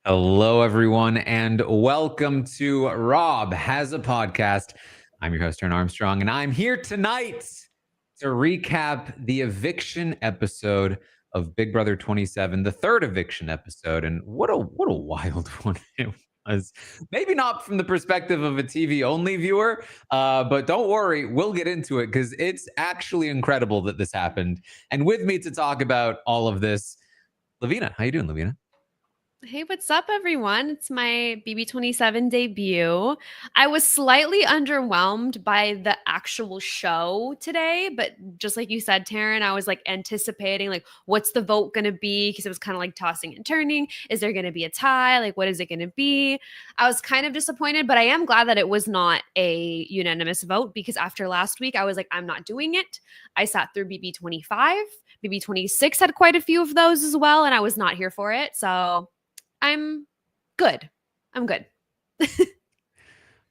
Hello, everyone, and welcome to Rob Has a Podcast. I'm your host, Taran Armstrong, and I'm here tonight to recap the eviction episode of Big Brother 27, the third eviction episode. And what a wild one it was. Maybe not from the perspective of a TV-only viewer, but don't worry, we'll get into it because it's actually incredible that this happened. And with me to talk about all of this, Lovina. How you doing, Lovina? Hey, what's up, everyone? It's my BB27 debut. I was slightly underwhelmed by the actual show today, but just like you said, Taran, I was like anticipating, like, what's the vote going to be? Because it was kind of like tossing and turning. Is there going to be a tie? Like, what is it going to be? I was kind of disappointed, but I am glad that it was not a unanimous vote because after last week, I was like, I'm not doing it. I sat through BB25. BB26 had quite a few of those as well, and I was not here for it. So I'm good.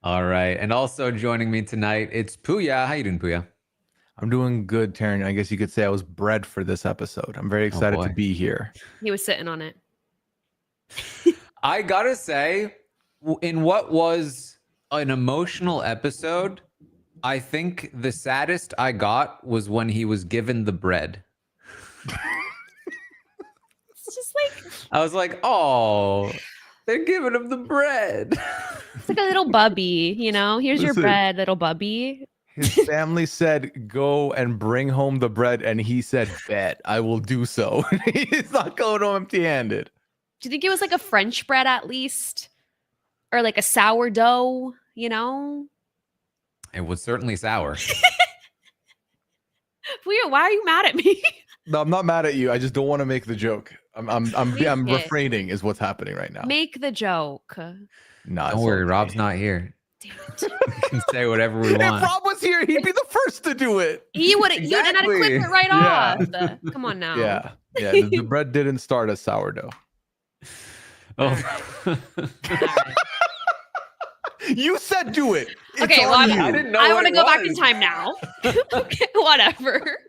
All right. And also joining me tonight, it's Pooya. How you doing, Pooya? I'm doing good, Taran. I guess you could say I was bred for this episode. I'm very excited to be here. He was sitting on it. I gotta say, in what was an emotional episode, I think the saddest I got was when he was given the bread. It's just like, I was like, oh, they're giving him the bread. It's like a little bubby, you know? Here's your bread, little bubby. His family said, go and bring home the bread. And he said, bet, I will do so. He's not going home empty-handed. Do you think it was like a French bread at least? Or like a sourdough, you know? It was certainly sour. Pooya, why are you mad at me? No, I'm not mad at you. I just don't want to make the joke. I'm refraining is what's happening right now. Make the joke. No, don't worry, Rob's not here. Damn it. We can say whatever we want. If Rob was here, he'd be the first to do it. You would have had to clip it right off. Come on now. Yeah. The bread didn't start as sourdough. Oh. You said do it. It's okay, well, I didn't know. I want to go back in time now. Okay, whatever.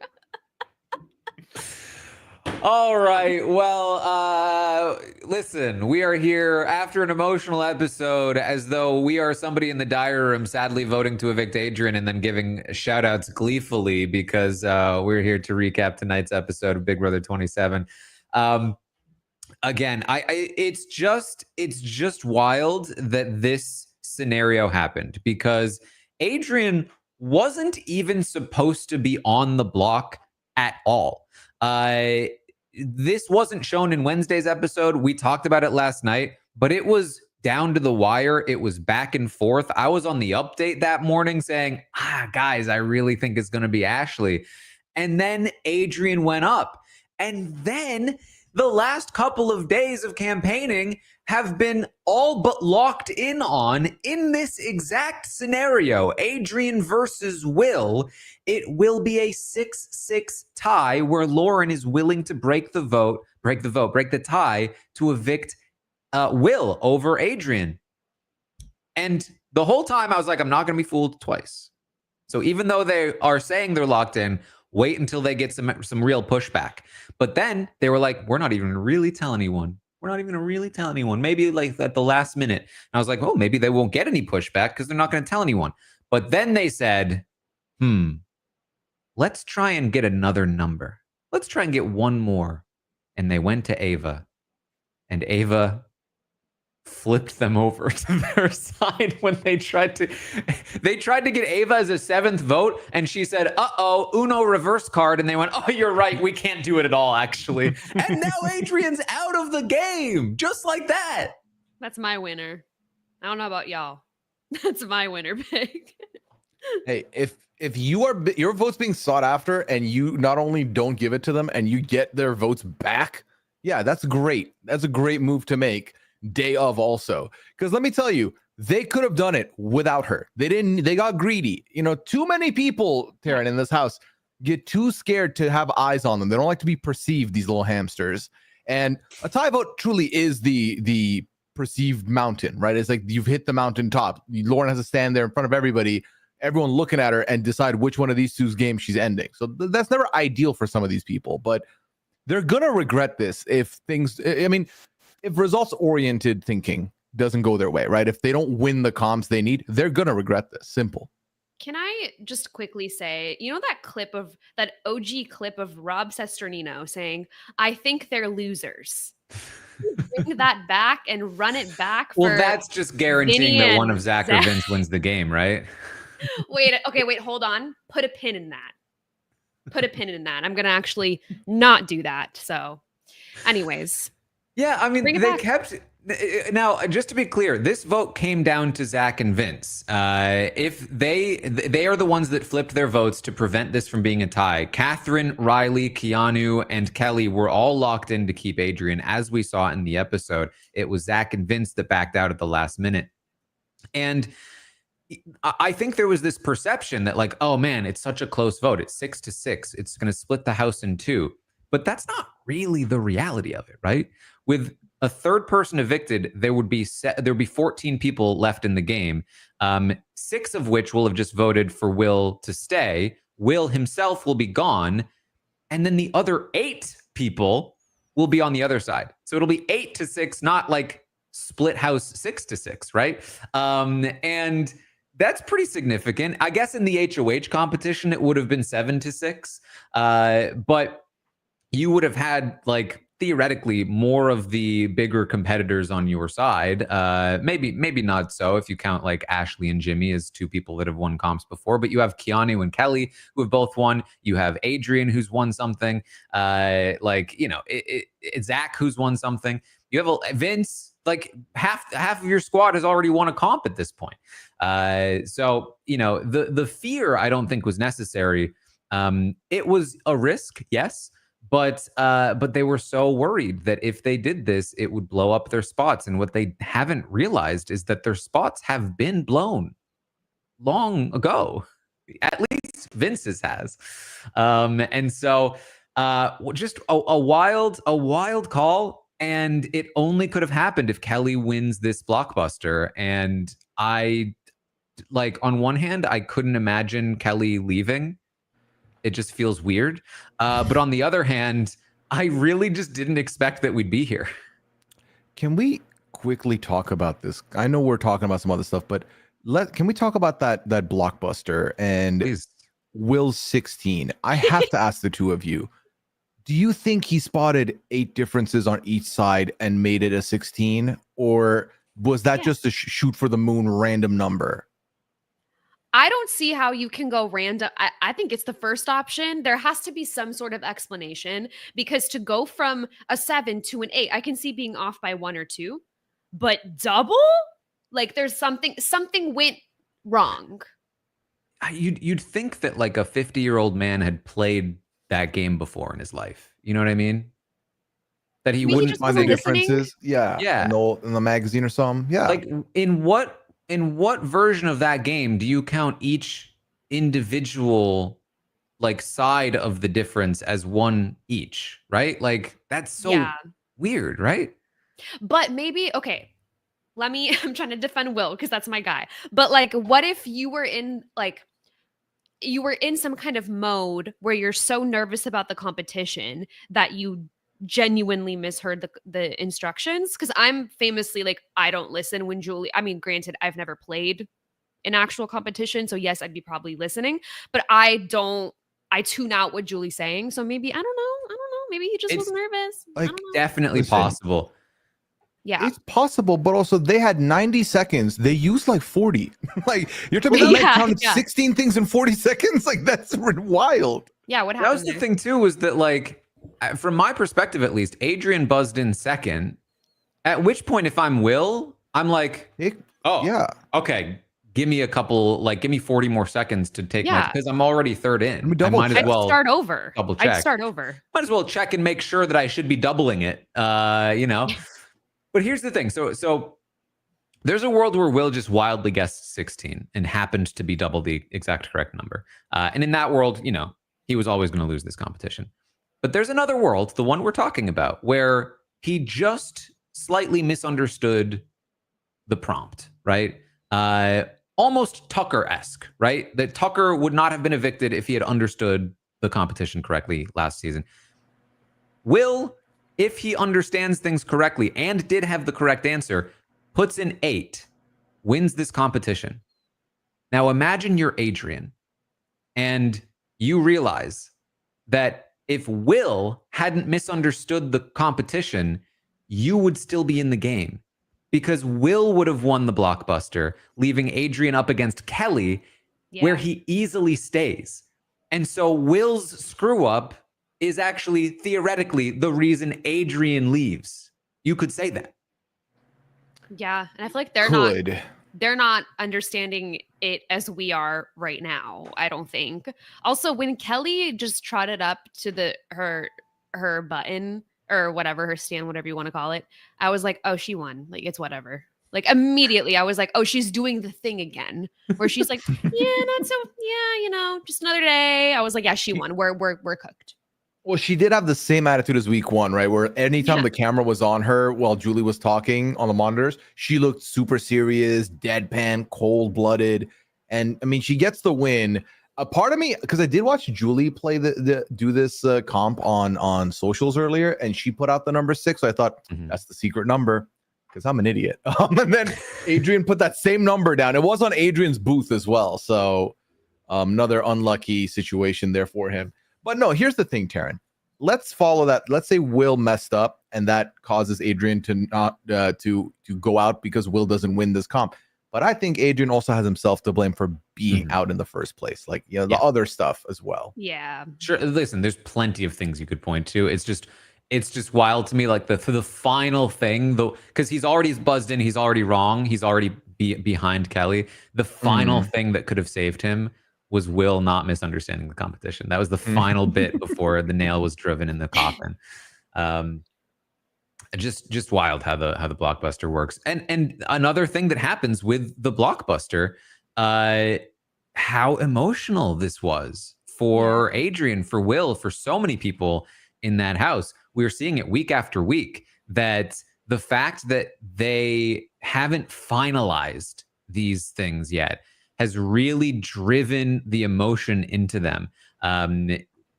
All right. Well, listen, we are here after an emotional episode as though we are somebody in the diary room sadly voting to evict Adrian and then giving shout outs gleefully because we're here to recap tonight's episode of Big Brother 27. Again, it's just wild that this scenario happened because Adrian wasn't even supposed to be on the block at all. This wasn't shown in Wednesday's episode. We talked about it last night, but it was down to the wire. It was back and forth. I was on the update that morning saying, guys, I really think it's going to be Ashley. And then Adrian went up. And then the last couple of days of campaigning have been all but locked in on in this exact scenario, Adrian versus Will. It will be a 6-6 tie where Lauren is willing to break the tie to evict Will over Adrian. And the whole time I was like, I'm not going to be fooled twice. So even though they are saying they're locked in, wait until they get some real pushback. But then they were like, we're not even going to really tell anyone. We're not even going to really tell anyone. Maybe like at the last minute. And I was like, oh, maybe they won't get any pushback because they're not going to tell anyone. But then they said, let's try and get another number. Let's try and get one more. And they went to Ava. And Ava flipped them over to their side when they tried to get Ava as a seventh vote, and she said, Uno reverse card, and they went, oh, you're right, we can't do it at all, actually. And now Adrian's out of the game, just like that. That's my winner. I don't know about y'all. That's my winner pick. Hey, if your vote's being sought after and you not only don't give it to them and you get their votes back, yeah, that's great. That's a great move to make. Day of also, because let me tell you, they could have done it without her. They got greedy. You know, too many people, Taran, in this house get too scared to have eyes on them. They don't like to be perceived, these little hamsters. And a tie vote truly is the perceived mountain, right? It's like you've hit the mountaintop. Lauren has to stand there in front of everybody, everyone looking at her, and decide which one of these two's games she's ending. So that's never ideal for some of these people, but they're gonna regret this if things. I mean, if results oriented thinking doesn't go their way, right? If they don't win the comps they need, they're gonna regret this. Simple. Can I just quickly say, you know that OG clip of Rob Sesternino saying, "I think they're losers." Bring that back and run it back. Well, that's just guaranteeing Vinny that one and of Zach or Zach. Vince wins the game, right? Wait, hold on. Put a pin in that. I'm gonna actually not do that. So, anyways. Yeah, I mean, Bring it they back. kept. Now, just to be clear, this vote came down to Zach and Vince. If they are the ones that flipped their votes to prevent this from being a tie. Catherine, Riley, Keanu, and Kelly were all locked in to keep Adrian. As we saw in the episode, it was Zach and Vince that backed out at the last minute. And I think there was this perception that, like, oh man, it's such a close vote. It's 6-6. It's going to split the house in two. But that's not really the reality of it, right? With a third person evicted, there would be 14 people left in the game, 6 of which will have just voted for Will to stay. Will himself will be gone, and then the other 8 people will be on the other side. So it'll be 8-6, not like split house 6-6, right? And that's pretty significant. I guess in the HOH competition, it would have been 7-6, but you would have had, like, theoretically more of the bigger competitors on your side. Maybe not so if you count like Ashley and Jimmy as 2 people that have won comps before, but you have Keanu and Kelly who have both won. You have Adrian who's won something. It's Zach who's won something. You have Vince, like half of your squad has already won a comp at this point. So, the fear I don't think was necessary. It was a risk, yes. But they were so worried that if they did this, it would blow up their spots. And what they haven't realized is that their spots have been blown long ago. At least Vince's has. And so just a wild call. And it only could have happened if Kelly wins this Blockbuster. And on one hand, I couldn't imagine Kelly leaving. It just feels weird. But on the other hand, I really just didn't expect that we'd be here. Can we quickly talk about this? I know we're talking about some other stuff, but can we talk about that Blockbuster and Please. Will's 16? I have to ask the two of you. Do you think he spotted 8 differences on each side and made it a 16? Or was that just a shoot for the moon random number? I don't see how you can go random. I think it's the first option. There has to be some sort of explanation, because to go from a 7 to an 8, I can see being off by 1 or 2, but double? Like there's something went wrong. You'd think that like a 50-year-old man had played that game before in his life. You know what I mean? That he wouldn't find the differences. Yeah. In the magazine or something. Yeah. Like in what version of that game do you count each individual like side of the difference as one each, right? Like that's so weird, right? But maybe, okay, I'm trying to defend Will because that's my guy. But like, what if you were in some kind of mode where you're so nervous about the competition that you genuinely misheard the instructions? Because I'm famously like, I don't listen when granted, I've never played an actual competition, so yes, I'd be probably listening, but I tune out what Julie's saying. So maybe I don't know, maybe he just was nervous. Like, definitely possible. Yeah, it's possible, but also they had 90 seconds. They used like 40. Like you're telling me they counted 16 things in 40 seconds? Like that's wild. Yeah, what happened? That was the thing too, was that like, from my perspective at least, Adrian buzzed in second. At which point, if I'm Will, I'm like, okay, give me 40 more seconds to take because I'm already third in. I might as well start over. Double check. I'd start over. Might as well check and make sure that I should be doubling it. But here's the thing. So there's a world where Will just wildly guessed 16 and happened to be double the exact correct number. And in that world, he was always going to lose this competition. But there's another world, the one we're talking about, where he just slightly misunderstood the prompt, right? Almost Tucker-esque, right? That Tucker would not have been evicted if he had understood the competition correctly last season. Will if he understands things correctly and did have the correct answer, puts in 8, wins this competition. Now imagine you're Adrian and you realize that if Will hadn't misunderstood the competition, you would still be in the game because Will would have won the Blockbuster, leaving Adrian up against Kelly, where he easily stays. And so Will's screw up is actually theoretically the reason Adrian leaves. You could say that. Yeah, and I feel like they're not understanding it as we are right now, I don't think. Also, when Kelly just trotted up to her button or whatever, her stand, whatever you want to call it, I was like, oh, she won. Like, it's whatever. Like, immediately I was like, oh, she's doing the thing again. Where she's like, just another day. I was like, yeah, she won. We're cooked. Well, she did have the same attitude as week 1, right? Where anytime the camera was on her while Julie was talking on the monitors, she looked super serious, deadpan, cold-blooded. And I mean, she gets the win. A part of me, because I did watch Julie play do this comp on socials earlier, and she put out the number 6. So I thought that's the secret number because I'm an idiot. And then Adrian put that same number down. It was on Adrian's booth as well. So another unlucky situation there for him. But no, here's the thing, Taran. Let's follow that. Let's say Will messed up and that causes Adrian to not to go out because Will doesn't win this comp. But I think Adrian also has himself to blame for being out in the first place. Like, the other stuff as well. Yeah. Sure. Listen, there's plenty of things you could point to. It's just wild to me. Like the final thing, though, because he's already buzzed in. He's already wrong. He's already behind Kelly. The final thing that could have saved him was Will not misunderstanding the competition. That was the final bit before the nail was driven in the coffin. Just wild how the Blockbuster works. And another thing that happens with the Blockbuster, how emotional this was for Adrian, for Will, for so many people in that house. We're seeing it week after week that the fact that they haven't finalized these things yet has really driven the emotion into them.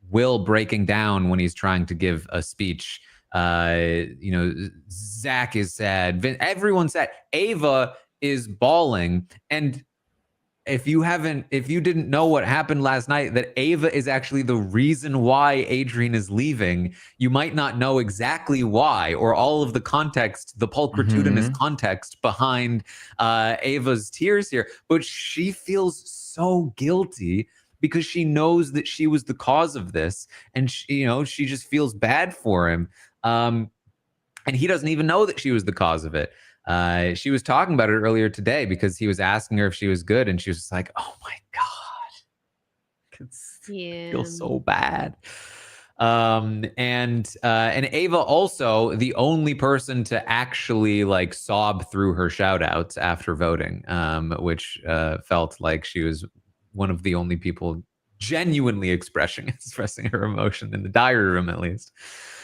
Will breaking down when he's trying to give a speech. Zach is sad. Everyone's sad. Ava is bawling. And if you didn't know what happened last night, that Ava is actually the reason why Adrian is leaving, you might not know exactly why or all of the context, the pulchritudinous context behind Ava's tears here. But she feels so guilty because she knows that she was the cause of this. And she just feels bad for him. And he doesn't even know that she was the cause of it. She was talking about it earlier today because he was asking her if she was good, and she was just like, "Oh my god, I feel so bad." And Ava also the only person to actually like sob through her shout outs after voting, which felt like she was one of the only people genuinely expressing her emotion in the diary room, at least.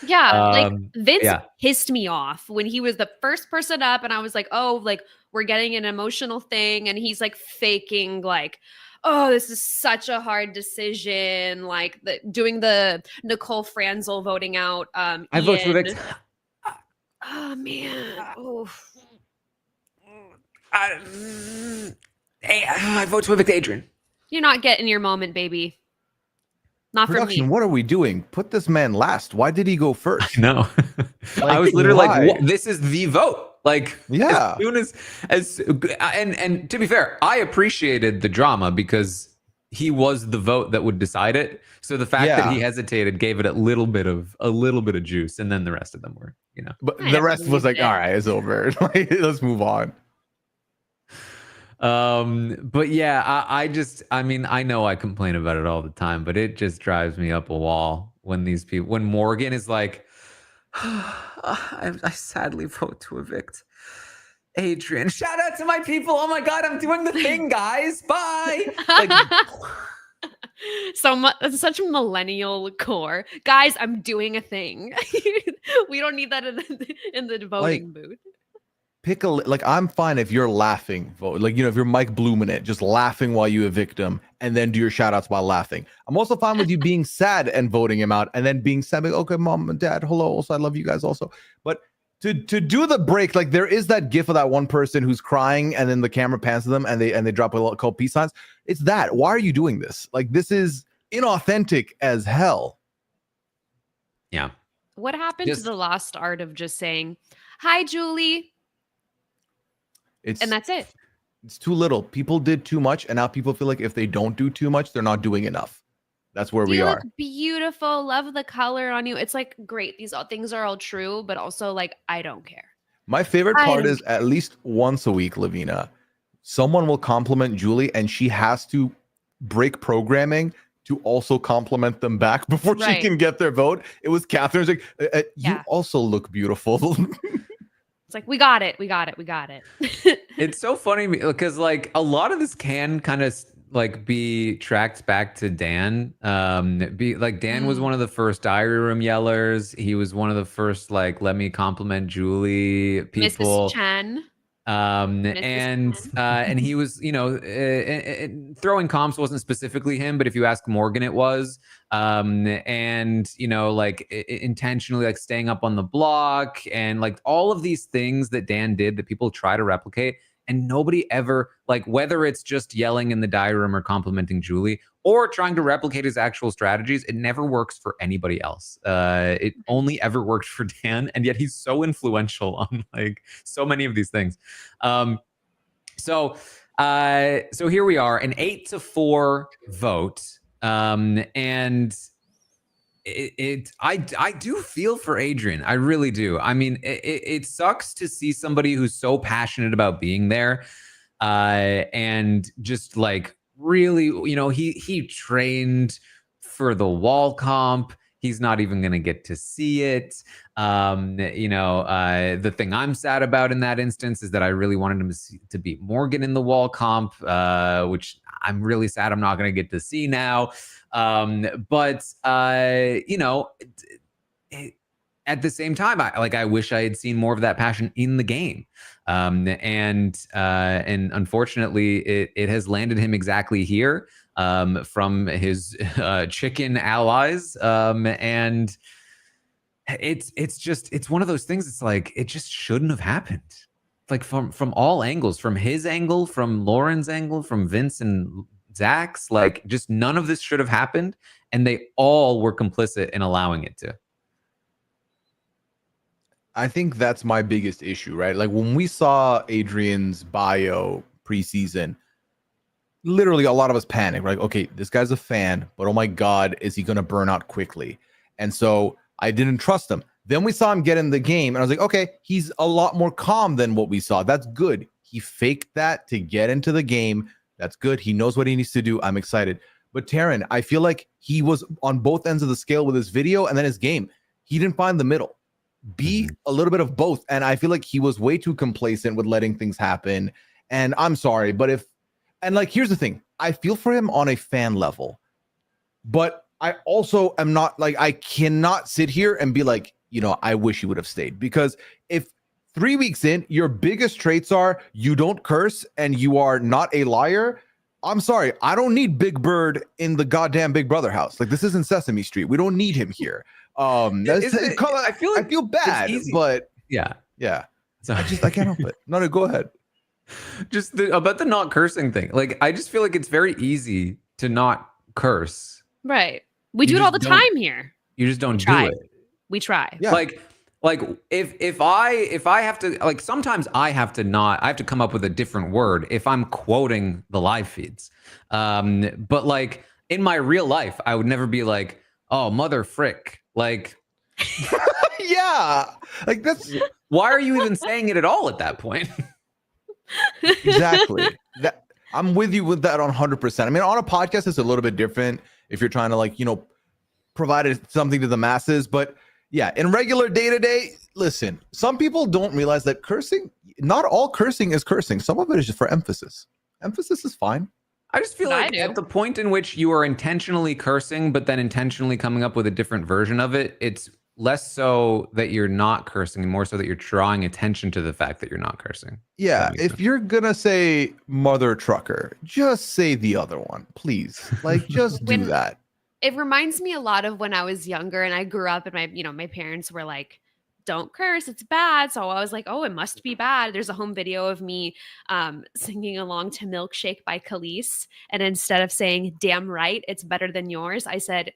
Yeah, Vince pissed me off when he was the first person up, and I was like, oh, like we're getting an emotional thing, and he's like faking like, oh, this is such a hard decision, like doing the Nicole Franzel voting out. I vote for Vic. Oh man. Oh. I vote to evict Adrian. You're not getting your moment, baby. Not for me. What are we doing? Put this man last. Why did he go first? No, I was literally like, "This is the vote." Like, as soon as and to be fair, I appreciated the drama because he was the vote that would decide it. So the fact that he hesitated gave it a little bit of juice, and then the rest of them were, But the rest was like, all right, it's over. Like, let's move on. But yeah, I know I complain about it all the time, but it just drives me up a wall when when Morgan is like, I sadly vote to evict Adrian. Shout out to my people. Oh my God, I'm doing the thing, guys. Bye. That's such a millennial core. Guys, I'm doing a thing. We don't need that in the voting booth. pick like I'm fine if you're laughing, vote. Like, if you're Mike Bloom in it, just laughing while you evict him and then do your shout outs while laughing. I'm also fine with you being sad and voting him out and then being sad, like, okay, mom and dad, hello, also I love you guys also. But to do the break, like there is that gif of that one person who's crying and then the camera pans to them and they drop a little couple peace signs. It's that. Why are you doing this? Like, this is inauthentic as hell. Yeah. What happened to the lost art of just saying, hi, Julie? And that's it. It's too little. People did too much, and now people feel like if they don't do too much, they're not doing enough. That's where we are. Look beautiful. Love the color on you. It's like, great. These things are all true, but also like, I don't care. My favorite part is at least once a week, Lovina, someone will compliment Julie, and she has to break programming to also compliment them back before she can get their vote. It was Catherine's like, you also look beautiful. It's like, we got it. It's so funny because like a lot of this can kind of like be tracked back to Dan. Dan was one of the first diary room yellers. He was one of the first like, let me compliment Julie people. Mrs. Chen. And he was, throwing comps wasn't specifically him, but if you ask Morgan, it was, intentionally like staying up on the block and like all of these things that Dan did that people try to replicate. And nobody ever, like, whether it's just yelling in the diary room or complimenting Julie or trying to replicate his actual strategies, it never works for anybody else. It only ever worked for Dan, and yet he's so influential on like so many of these things. So here we are, an 8-4 vote, and I do feel for Adrian. I really do. I mean, it sucks to see somebody who's so passionate about being there, and just like really, he trained for the wall comp. He's not even going to get to see it. The thing I'm sad about in that instance is that I really wanted him to beat Morgan in the wall comp, which I'm really sad I'm not going to get to see now. At the same time, I wish I had seen more of that passion in the game. And unfortunately, it has landed him exactly here, from his chicken allies. And it's one of those things. It's like, it just shouldn't have happened. Like from all angles, from his angle, from Lauren's angle, from Vince and Zach's, like just none of this should have happened. And they all were complicit in allowing it to. I think that's my biggest issue, right? Like when we saw Adrian's bio preseason, literally a lot of us panicked, right? Okay, this guy's a fan, but oh my God, is he going to burn out quickly? And so I didn't trust him. Then we saw him get in the game and I was like, okay, he's a lot more calm than what we saw. That's good. He faked that to get into the game. That's good. He knows what he needs to do. I'm excited. But Taran, I feel like he was on both ends of the scale with his video and then his game. He didn't find the middle. Be a little bit of both. And I feel like he was way too complacent with letting things happen. And I'm sorry, but here's the thing. I feel for him on a fan level, but I also am not like, I cannot sit here and be like, I wish he would have stayed, because if 3 weeks in, your biggest traits are you don't curse and you are not a liar, I'm sorry. I don't need Big Bird in the goddamn Big Brother house. Like, this isn't Sesame Street. We don't need him here. I feel bad, but yeah. So I can't help it. No, go ahead. Just about the not cursing thing. Like, I just feel like it's very easy to not curse. Right. We do it all the time here. You just don't do it. We try. Yeah. Like if I have to, like, sometimes I have to come up with a different word if I'm quoting the live feeds. But like in my real life, I would never be like, oh, mother frick. Like, yeah, like that's why are you even saying it at all at that point? Exactly. I'm with you with that on 100%. I mean, on a podcast, it's a little bit different if you're trying to provide something to the masses. But yeah, in regular day-to-day, listen, some people don't realize that cursing, not all cursing is cursing. Some of it is just for emphasis. Emphasis is fine. I just feel like at the point in which you are intentionally cursing, but then intentionally coming up with a different version of it, it's less so that you're not cursing and more so that you're drawing attention to the fact that you're not cursing. Yeah, That makes if sense. you're gonna say mother trucker, just say the other one, please. Like, just do When- that. It reminds me a lot of when I was younger and I grew up and my parents were like, don't curse, it's bad. So I was like, oh, it must be bad. There's a home video of me singing along to Milkshake by Khalees. And instead of saying, damn right, it's better than yours, I said,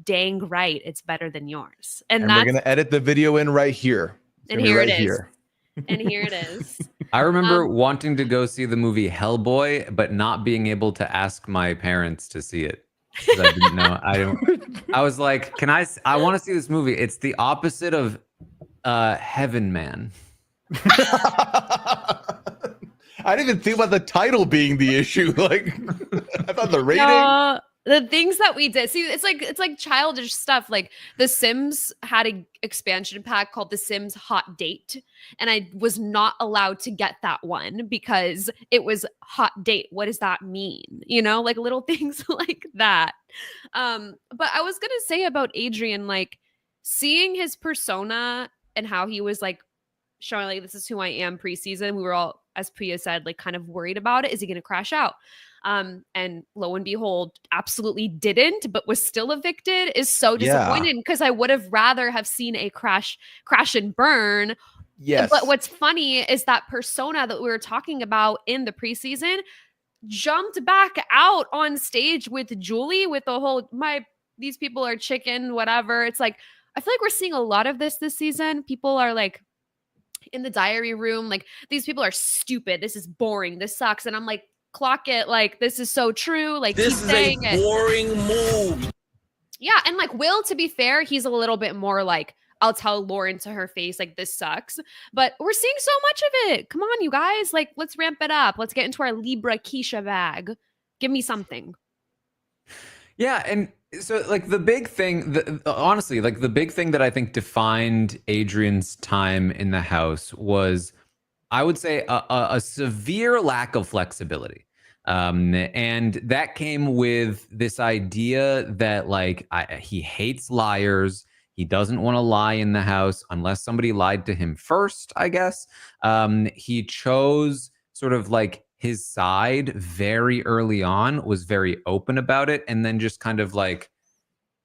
dang right, it's better than yours. And we're that's, gonna edit the video in right here. It's and gonna be here it right is. here. And here it is. I remember wanting to go see the movie Hellboy, but not being able to ask my parents to see it. 'Cause I didn't know. I was like, I want to see this movie. It's the opposite of Heaven Man. I didn't even think about the title being the issue. Like, I thought the rating. The things that we did, see, it's like childish stuff. Like The Sims had an expansion pack called The Sims Hot Date, and I was not allowed to get that one because it was hot date. What does that mean? Like little things like that. But I was gonna say about Adrian, like seeing his persona and how he was like showing like this is who I am preseason. We were all, as Pooya said, like kind of worried about it. Is he gonna crash out? And lo and behold, absolutely didn't, but was still evicted, is so disappointing because I would have rather have seen a crash and burn. Yes. But what's funny is that persona that we were talking about in the preseason jumped back out on stage with Julie with the whole these people are chicken, whatever. It's like I feel like we're seeing a lot of this season. People are like in the diary room, like these people are stupid. This is boring. This sucks. And I'm like, clock it, like this is so true, like this is a boring move. Yeah, and like Will, to be fair, he's a little bit more like, I'll tell Lauren to her face, like this sucks, but we're seeing so much of it. Come on, you guys, like let's ramp it up. Let's get into our Libra Keisha bag. Give me something. Yeah, and so like the big thing, honestly, like the big thing that I think defined Adrian's time in the house was, I would say, a severe lack of flexibility. And that came with this idea that like he hates liars. He doesn't want to lie in the house unless somebody lied to him first, I guess. He chose sort of like his side very early on, was very open about it, and then just kind of like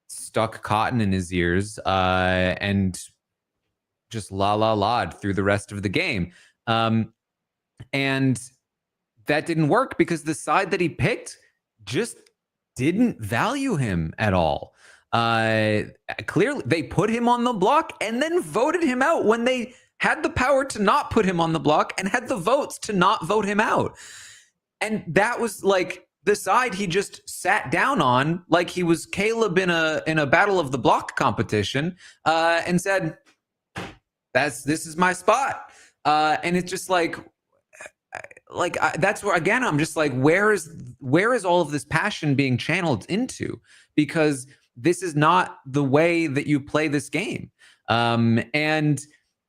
stuck cotton in his ears and just la through the rest of the game. And that didn't work because the side that he picked just didn't value him at all. Clearly, they put him on the block and then voted him out when they had the power to not put him on the block and had the votes to not vote him out. And that was like the side he just sat down on, like he was Caleb in a Battle of the Block competition, and said, this is my spot. And it's just like that's where, again, I'm just like, where is all of this passion being channeled into? Because this is not the way that you play this game. And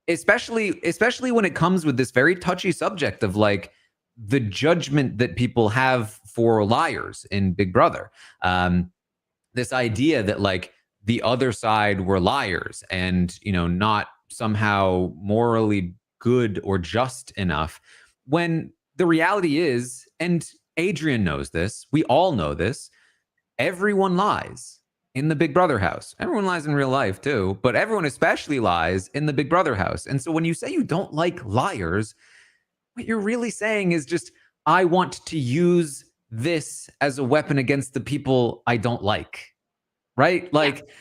especially when it comes with this very touchy subject of like the judgment that people have for liars in Big Brother. This idea that like the other side were liars and, not somehow morally good or just enough, when the reality is, and Adrian knows this, we all know this, everyone lies in the Big Brother house. Everyone lies in real life too, but everyone especially lies in the Big Brother house. And so when you say you don't like liars, what you're really saying is just, I want to use this as a weapon against the people I don't like, right? Like, yeah.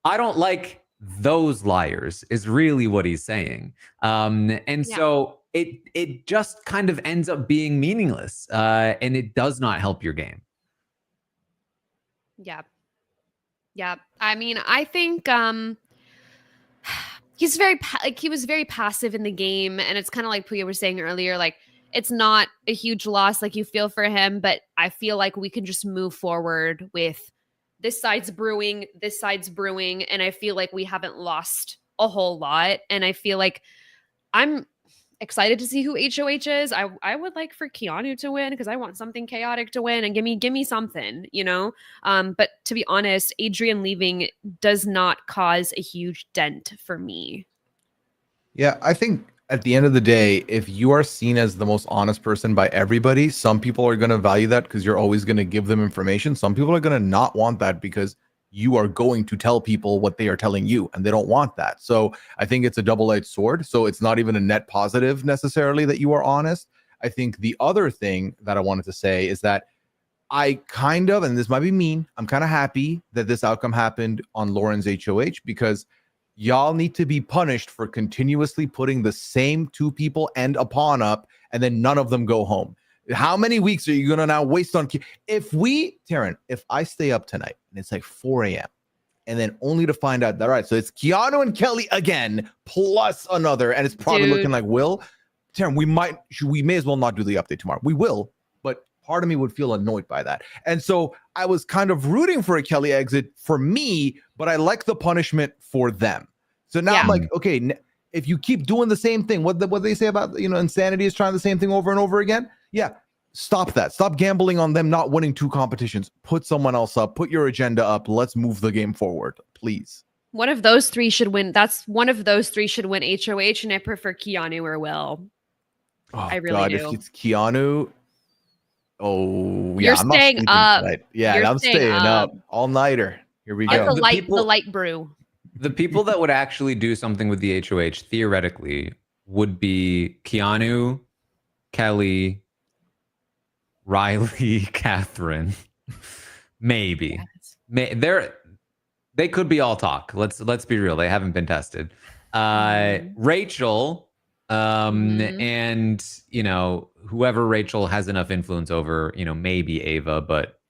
I don't like those liars is really what he's saying. So it just kind of ends up being meaningless, and it does not help your game. Yeah. I mean, I think he's he was very passive in the game, and it's kind of like Pooya was saying earlier, like it's not a huge loss, like you feel for him, but I feel like we can just move forward with this side's brewing, and I feel like we haven't lost a whole lot, and I feel like excited to see who HOH is. I would like for Keanu to win because I want something chaotic to win and give me something, you know? But to be honest, Adrian leaving does not cause a huge dent for me. Yeah, I think at the end of the day, if you are seen as the most honest person by everybody, some people are going to value that because you're always going to give them information. Some people are going to not want that because you are going to tell people what they are telling you, and they don't want that. So I think it's a double-edged sword. So it's not even a net positive necessarily that you are honest. I think the other thing that I wanted to say is that I kind of, and this might be mean, I'm kind of happy that this outcome happened on Lauren's HOH because y'all need to be punished for continuously putting the same two people and a pawn up, and then none of them go home. How many weeks are you going to now waste on? Taran, if I stay up tonight and it's like 4 a.m. and then only to find out that, all right, so it's Keanu and Kelly again, plus another, and it's probably looking like Will. Taran, we may as well not do the update tomorrow. We will, but part of me would feel annoyed by that. And so I was kind of rooting for a Kelly exit for me, but I like the punishment for them. So now I'm like, okay, if you keep doing the same thing, what they say about, insanity is trying the same thing over and over again. Yeah. Stop that. Stop gambling on them not winning 2 competitions. Put someone else up. Put your agenda up. Let's move the game forward, please. One of those 3 should win. One of those 3 should win HOH, and I prefer Keanu or Will. Oh, I really do. If it's Keanu, yeah, You're staying up. Yeah, I'm staying up all nighter. Here we go. The light brew. The people that would actually do something with the HOH theoretically would be Keanu, Kelly, Riley, Catherine, maybe. They could be all talk. Let's be real. They haven't been tested. Rachel, and whoever Rachel has enough influence over, maybe Ava, but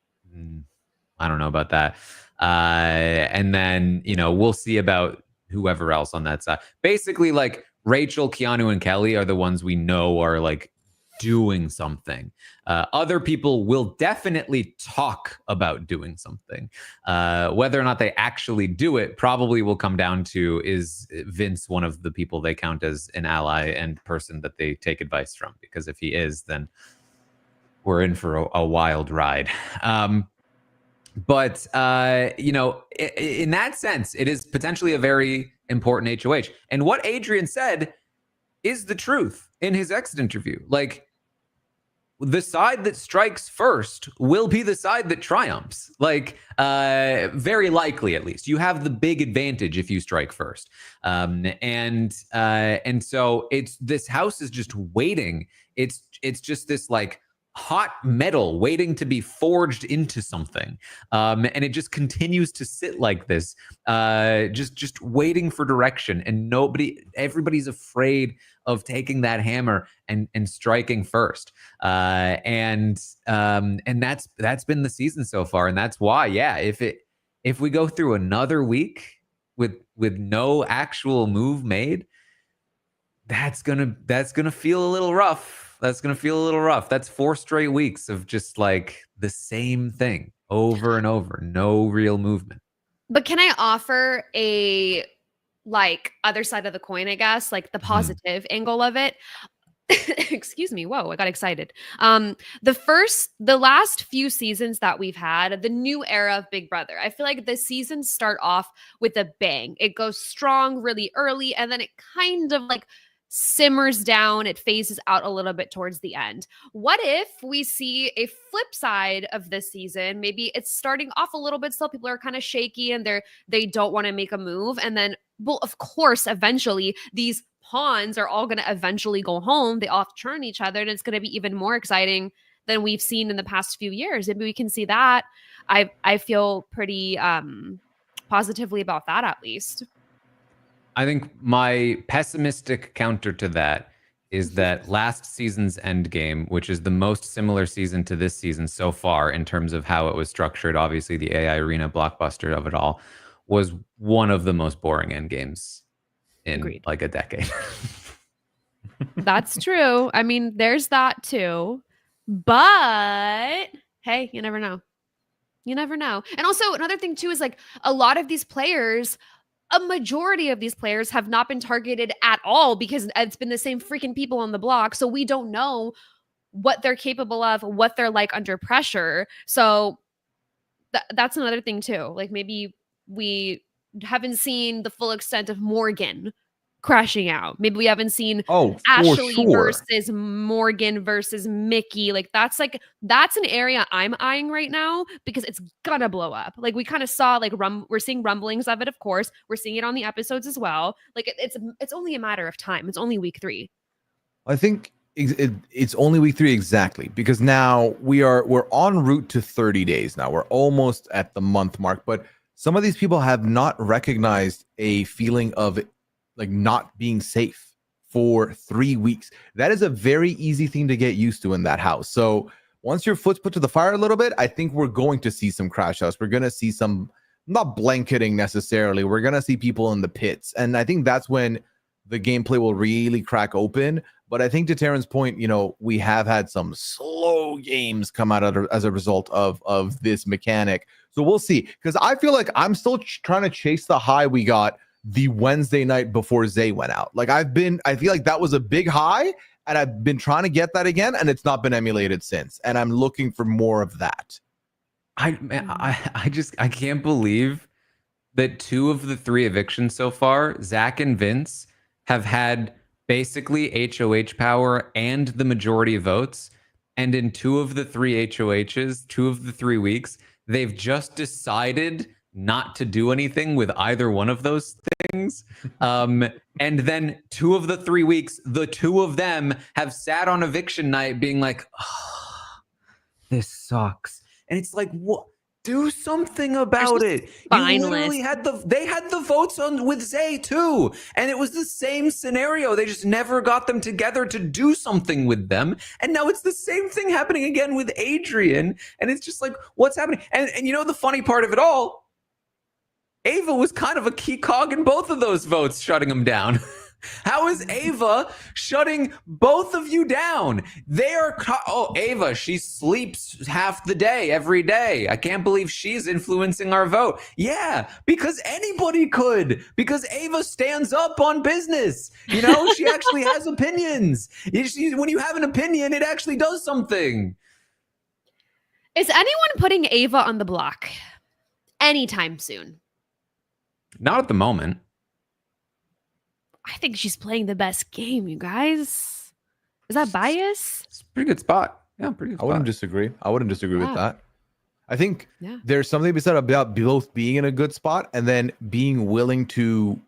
I don't know about that. And then we'll see about whoever else on that side. Basically, like Rachel, Keanu, and Kelly are the ones we know are like doing something. Other people will definitely talk about doing something. Whether or not they actually do it probably will come down to, is Vince one of the people they count as an ally and person that they take advice from? Because if he is, then we're in for a wild ride. But in that sense, it is potentially a very important HOH. And what Adrian said is the truth in his exit interview. Like, the side that strikes first will be the side that triumphs. Like, very likely, at least. You have the big advantage if you strike first. And so this house is just waiting. It's just this like hot metal waiting to be forged into something. And it just continues to sit like this, just waiting for direction. And everybody's afraid of taking that hammer and striking first. And that's been the season so far. And that's why, if we go through another week with no actual move made, that's gonna feel a little rough. That's 4 straight weeks of just like the same thing over and over. No real movement. But can I offer a other side of the coin, I guess, like the positive angle of it? Excuse me. Whoa, I got excited. The last few seasons that we've had, the new era of Big Brother, I feel like the seasons start off with a bang. It goes strong really early, and then it kind of like simmers down. It phases out a little bit towards the end. What if we see a flip side of this season? Maybe it's starting off a little bit slow. People are kind of shaky and they don't want to make a move. And then, well, of course, eventually these pawns are all going to eventually go home. They all turn each other, and it's going to be even more exciting than we've seen in the past few years. Maybe we can see that. I feel pretty positively about that, at least. I think my pessimistic counter to that is that last season's endgame, which is the most similar season to this season so far in terms of how it was structured, obviously the AI arena blockbuster of it all, was one of the most boring endgames in like a decade. That's true. I mean, there's that too. But hey, you never know. You never know. And also another thing too is like a lot of these players a majority of these players have not been targeted at all because it's been the same freaking people on the block. So we don't know what they're capable of, what they're like under pressure. So that's another thing too. Like maybe we haven't seen the full extent of Morgan crashing out. Maybe we haven't seen Ashley versus Morgan versus Mickey. Like that's an area I'm eyeing right now because it's gonna blow up. Like we kind of saw like we're seeing rumblings of it, of course. We're seeing it on the episodes as well. Like it's only a matter of time. It's only week 3. I think it's only week 3 exactly, because now we're en route to 30 days now. We're almost at the month mark, but some of these people have not recognized a feeling of like not being safe for 3 weeks. That is a very easy thing to get used to in that house. So once your foot's put to the fire a little bit, I think we're going to see some crash outs. We're going to see some, not blanketing necessarily. We're going to see people in the pits. And I think that's when the gameplay will really crack open. But I think to Taran's point, you know, we have had some slow games come out as a result of this mechanic. So we'll see. Because I feel like I'm still trying to chase the high we got the Wednesday night before Zay went out. Like I feel like that was a big high, and I've been trying to get that again, and it's not been emulated since. And I'm looking for more of that. I can't believe that 2 of the 3 evictions so far, Zach and Vince, have had basically HOH power and the majority of votes. And in 2 of the 3 HOHs, 2 of the 3 weeks, they've just decided not to do anything with either one of those things. And then 2 of the 3 weeks, the 2 of them have sat on eviction night being like, oh, this sucks. And it's like, what? Do something about it. You literally they had the votes on with Zay too. And it was the same scenario. They just never got them together to do something with them. And now it's the same thing happening again with Adrian. And it's just like, what's happening? And you know the funny part of it all? Ava was kind of a key cog in both of those votes, shutting them down. How is Ava shutting both of you down? Ava, she sleeps half the day every day. I can't believe she's influencing our vote. Yeah, because anybody could. Because Ava stands up on business. You know, she actually has opinions. When you have an opinion, it actually does something. Is anyone putting Ava on the block anytime soon? Not at the moment. I think she's playing the best game, you guys. Is that bias? It's a pretty good spot. Yeah, pretty good spot. I wouldn't disagree with that. I think there's something to be said about both being in a good spot and then being willing to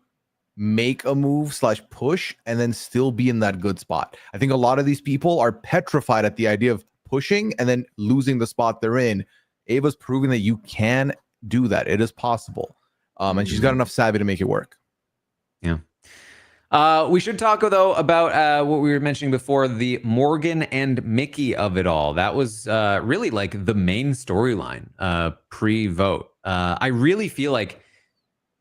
make a move / push and then still be in that good spot. I think a lot of these people are petrified at the idea of pushing and then losing the spot they're in. Ava's proving that you can do that. It is possible. And she's got enough savvy to make it work. Yeah. We should talk, though, about what we were mentioning before, the Morgan and Mickey of it all. That was really like the main storyline pre-vote. I really feel like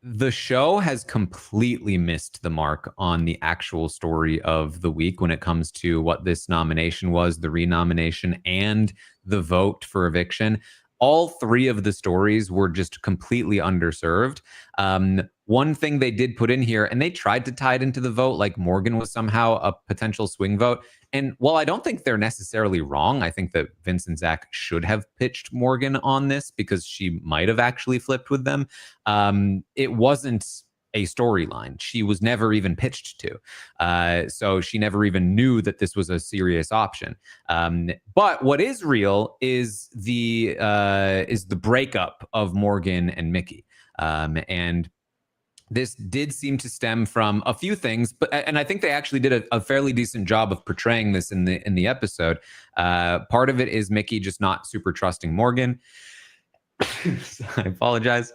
the show has completely missed the mark on the actual story of the week when it comes to what this nomination was, the renomination, and the vote for eviction. All 3 of the stories were just completely underserved. One thing they did put in here, and they tried to tie it into the vote, like Morgan was somehow a potential swing vote. And while I don't think they're necessarily wrong, I think that Vince and Zach should have pitched Morgan on this because she might have actually flipped with them. It wasn't a storyline. She was never even pitched to. So she never even knew that this was a serious option. But what is real is the breakup of Morgan and Mickey. And this did seem to stem from a few things, and I think they actually did a fairly decent job of portraying this in the episode. Part of it is Mickey just not super trusting Morgan. I apologize.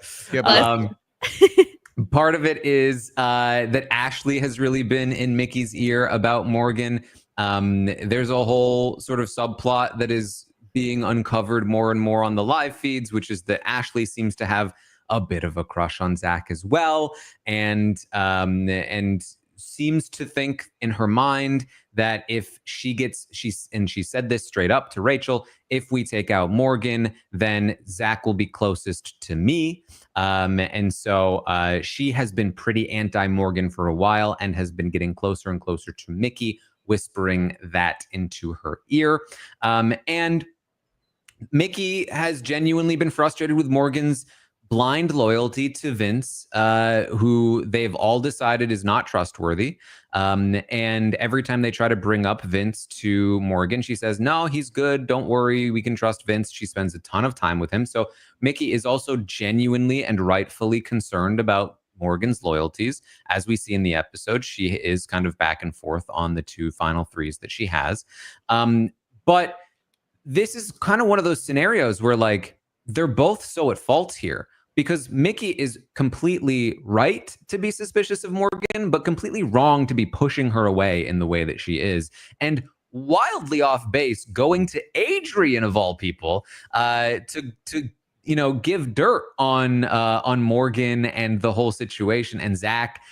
Part of it is that Ashley has really been in Mickey's ear about Morgan. There's a whole sort of subplot that is being uncovered more and more on the live feeds, which is that Ashley seems to have a bit of a crush on Zach as well. And seems to think in her mind that if she said this straight up to Rachel, if we take out Morgan, then Zach will be closest to me. And so she has been pretty anti-Morgan for a while and has been getting closer and closer to Mickey, whispering that into her ear. And Mickey has genuinely been frustrated with Morgan's blind loyalty to Vince, who they've all decided is not trustworthy. And every time they try to bring up Vince to Morgan, she says, no, he's good. Don't worry. We can trust Vince. She spends a ton of time with him. So Mickey is also genuinely and rightfully concerned about Morgan's loyalties. As we see in the episode, she is kind of back and forth on the 2 final threes that she has. But this is kind of one of those scenarios where like they're both so at fault here, because Mickey is completely right to be suspicious of Morgan, but completely wrong to be pushing her away in the way that she is. And wildly off base, going to Adrian of all people to give dirt on Morgan and the whole situation. And Zach,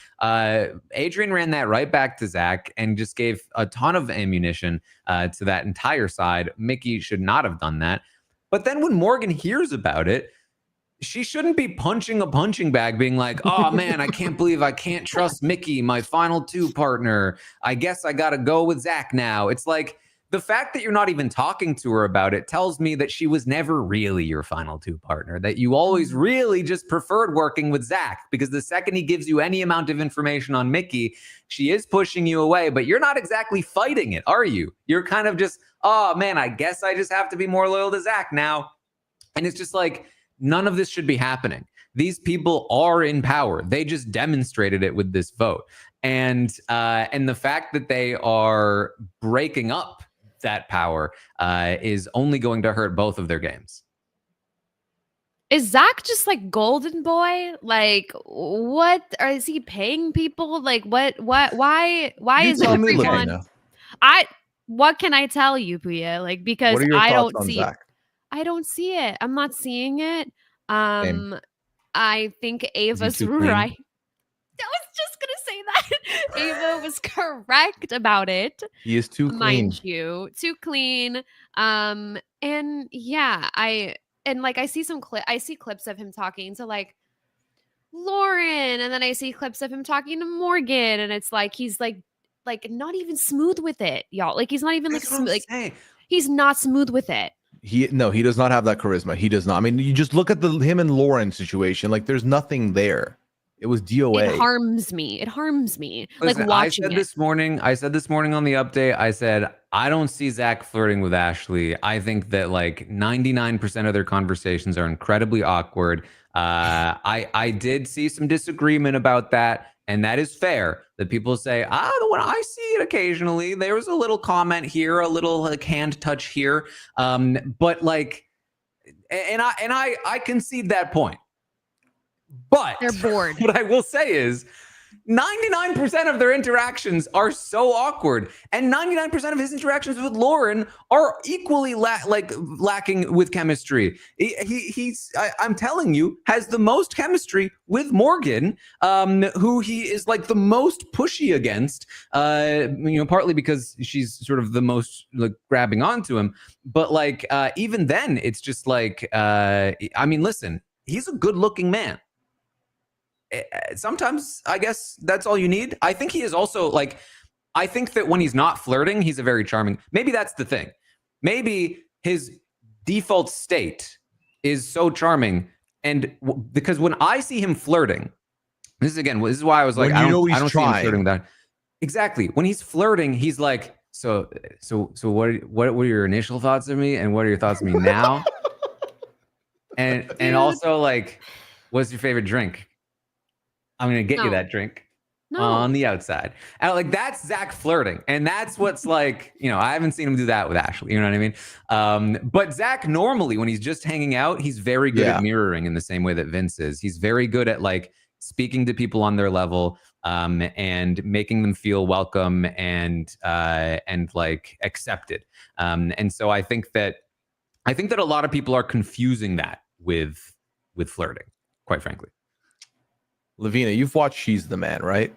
Adrian ran that right back to Zach and just gave a ton of ammunition to that entire side. Mickey should not have done that. But then when Morgan hears about it, she shouldn't be punching a punching bag, being like, oh man, I can't believe I can't trust Mickey, my final 2 partner. I guess I got to go with Zach now. It's like the fact that you're not even talking to her about it tells me that she was never really your final 2 partner, that you always really just preferred working with Zach, because the second he gives you any amount of information on Mickey, she is pushing you away, but you're not exactly fighting it, are you? You're kind of just, oh man, I guess I just have to be more loyal to Zach now. And it's just like, none of this should be happening. These people are in power. They just demonstrated it with this vote. And the fact that they are breaking up that power is only going to hurt both of their games. Is Zach just like golden boy? Like, what is he paying people? Like, why is everyone? What can I tell you, Pooya? Like, because I don't see Zach? I don't see it. I'm not seeing it. I think Ava's right. I was just gonna say that. Ava was correct about it. He is too clean. Mind you, too clean. And yeah, I see I see clips of him talking to like Lauren, and then I see clips of him talking to Morgan, and it's like he's like not even smooth with it, y'all. Like he's not even he's not smooth with it. He does not have that charisma. He does not. I mean, you just look at him and Lauren situation. Like, there's nothing there. It was DOA. It harms me. Listen, like watching I said this morning on the update, I said, I don't see Zach flirting with Ashley. I think that like 99% of their conversations are incredibly awkward. I did see some disagreement about that. And that is fair, that people say, when I see it occasionally, there was a little comment here, a little like hand touch here. But like, and I concede that point. But they're bored. What I will say is 99% of their interactions are so awkward, and 99% of his interactions with Lauren are equally lacking with chemistry. I'm telling you, has the most chemistry with Morgan, who he is like the most pushy against, partly because she's sort of the most like grabbing onto him. But like, even then, it's just like, I mean, listen, he's a good looking man. Sometimes I guess that's all you need. I think he is also like, I think that when he's not flirting, he's a very charming. Maybe that's the thing. Maybe his default state is so charming. And because when I see him flirting, this is why I was like, I don't see him flirting that. Exactly. When he's flirting, he's like, so what are your initial thoughts of me? And what are your thoughts of me now? and also like, what's your favorite drink? I'm going to get you that drink on the outside. And like, that's Zach flirting. And that's what's like, I haven't seen him do that with Ashley. You know what I mean? But Zach normally, when he's just hanging out, he's very good at mirroring in the same way that Vince is. He's very good at like speaking to people on their level and making them feel welcome and like accepted. And so I think that a lot of people are confusing that with flirting, quite frankly. Lovina, you've watched She's the Man, right?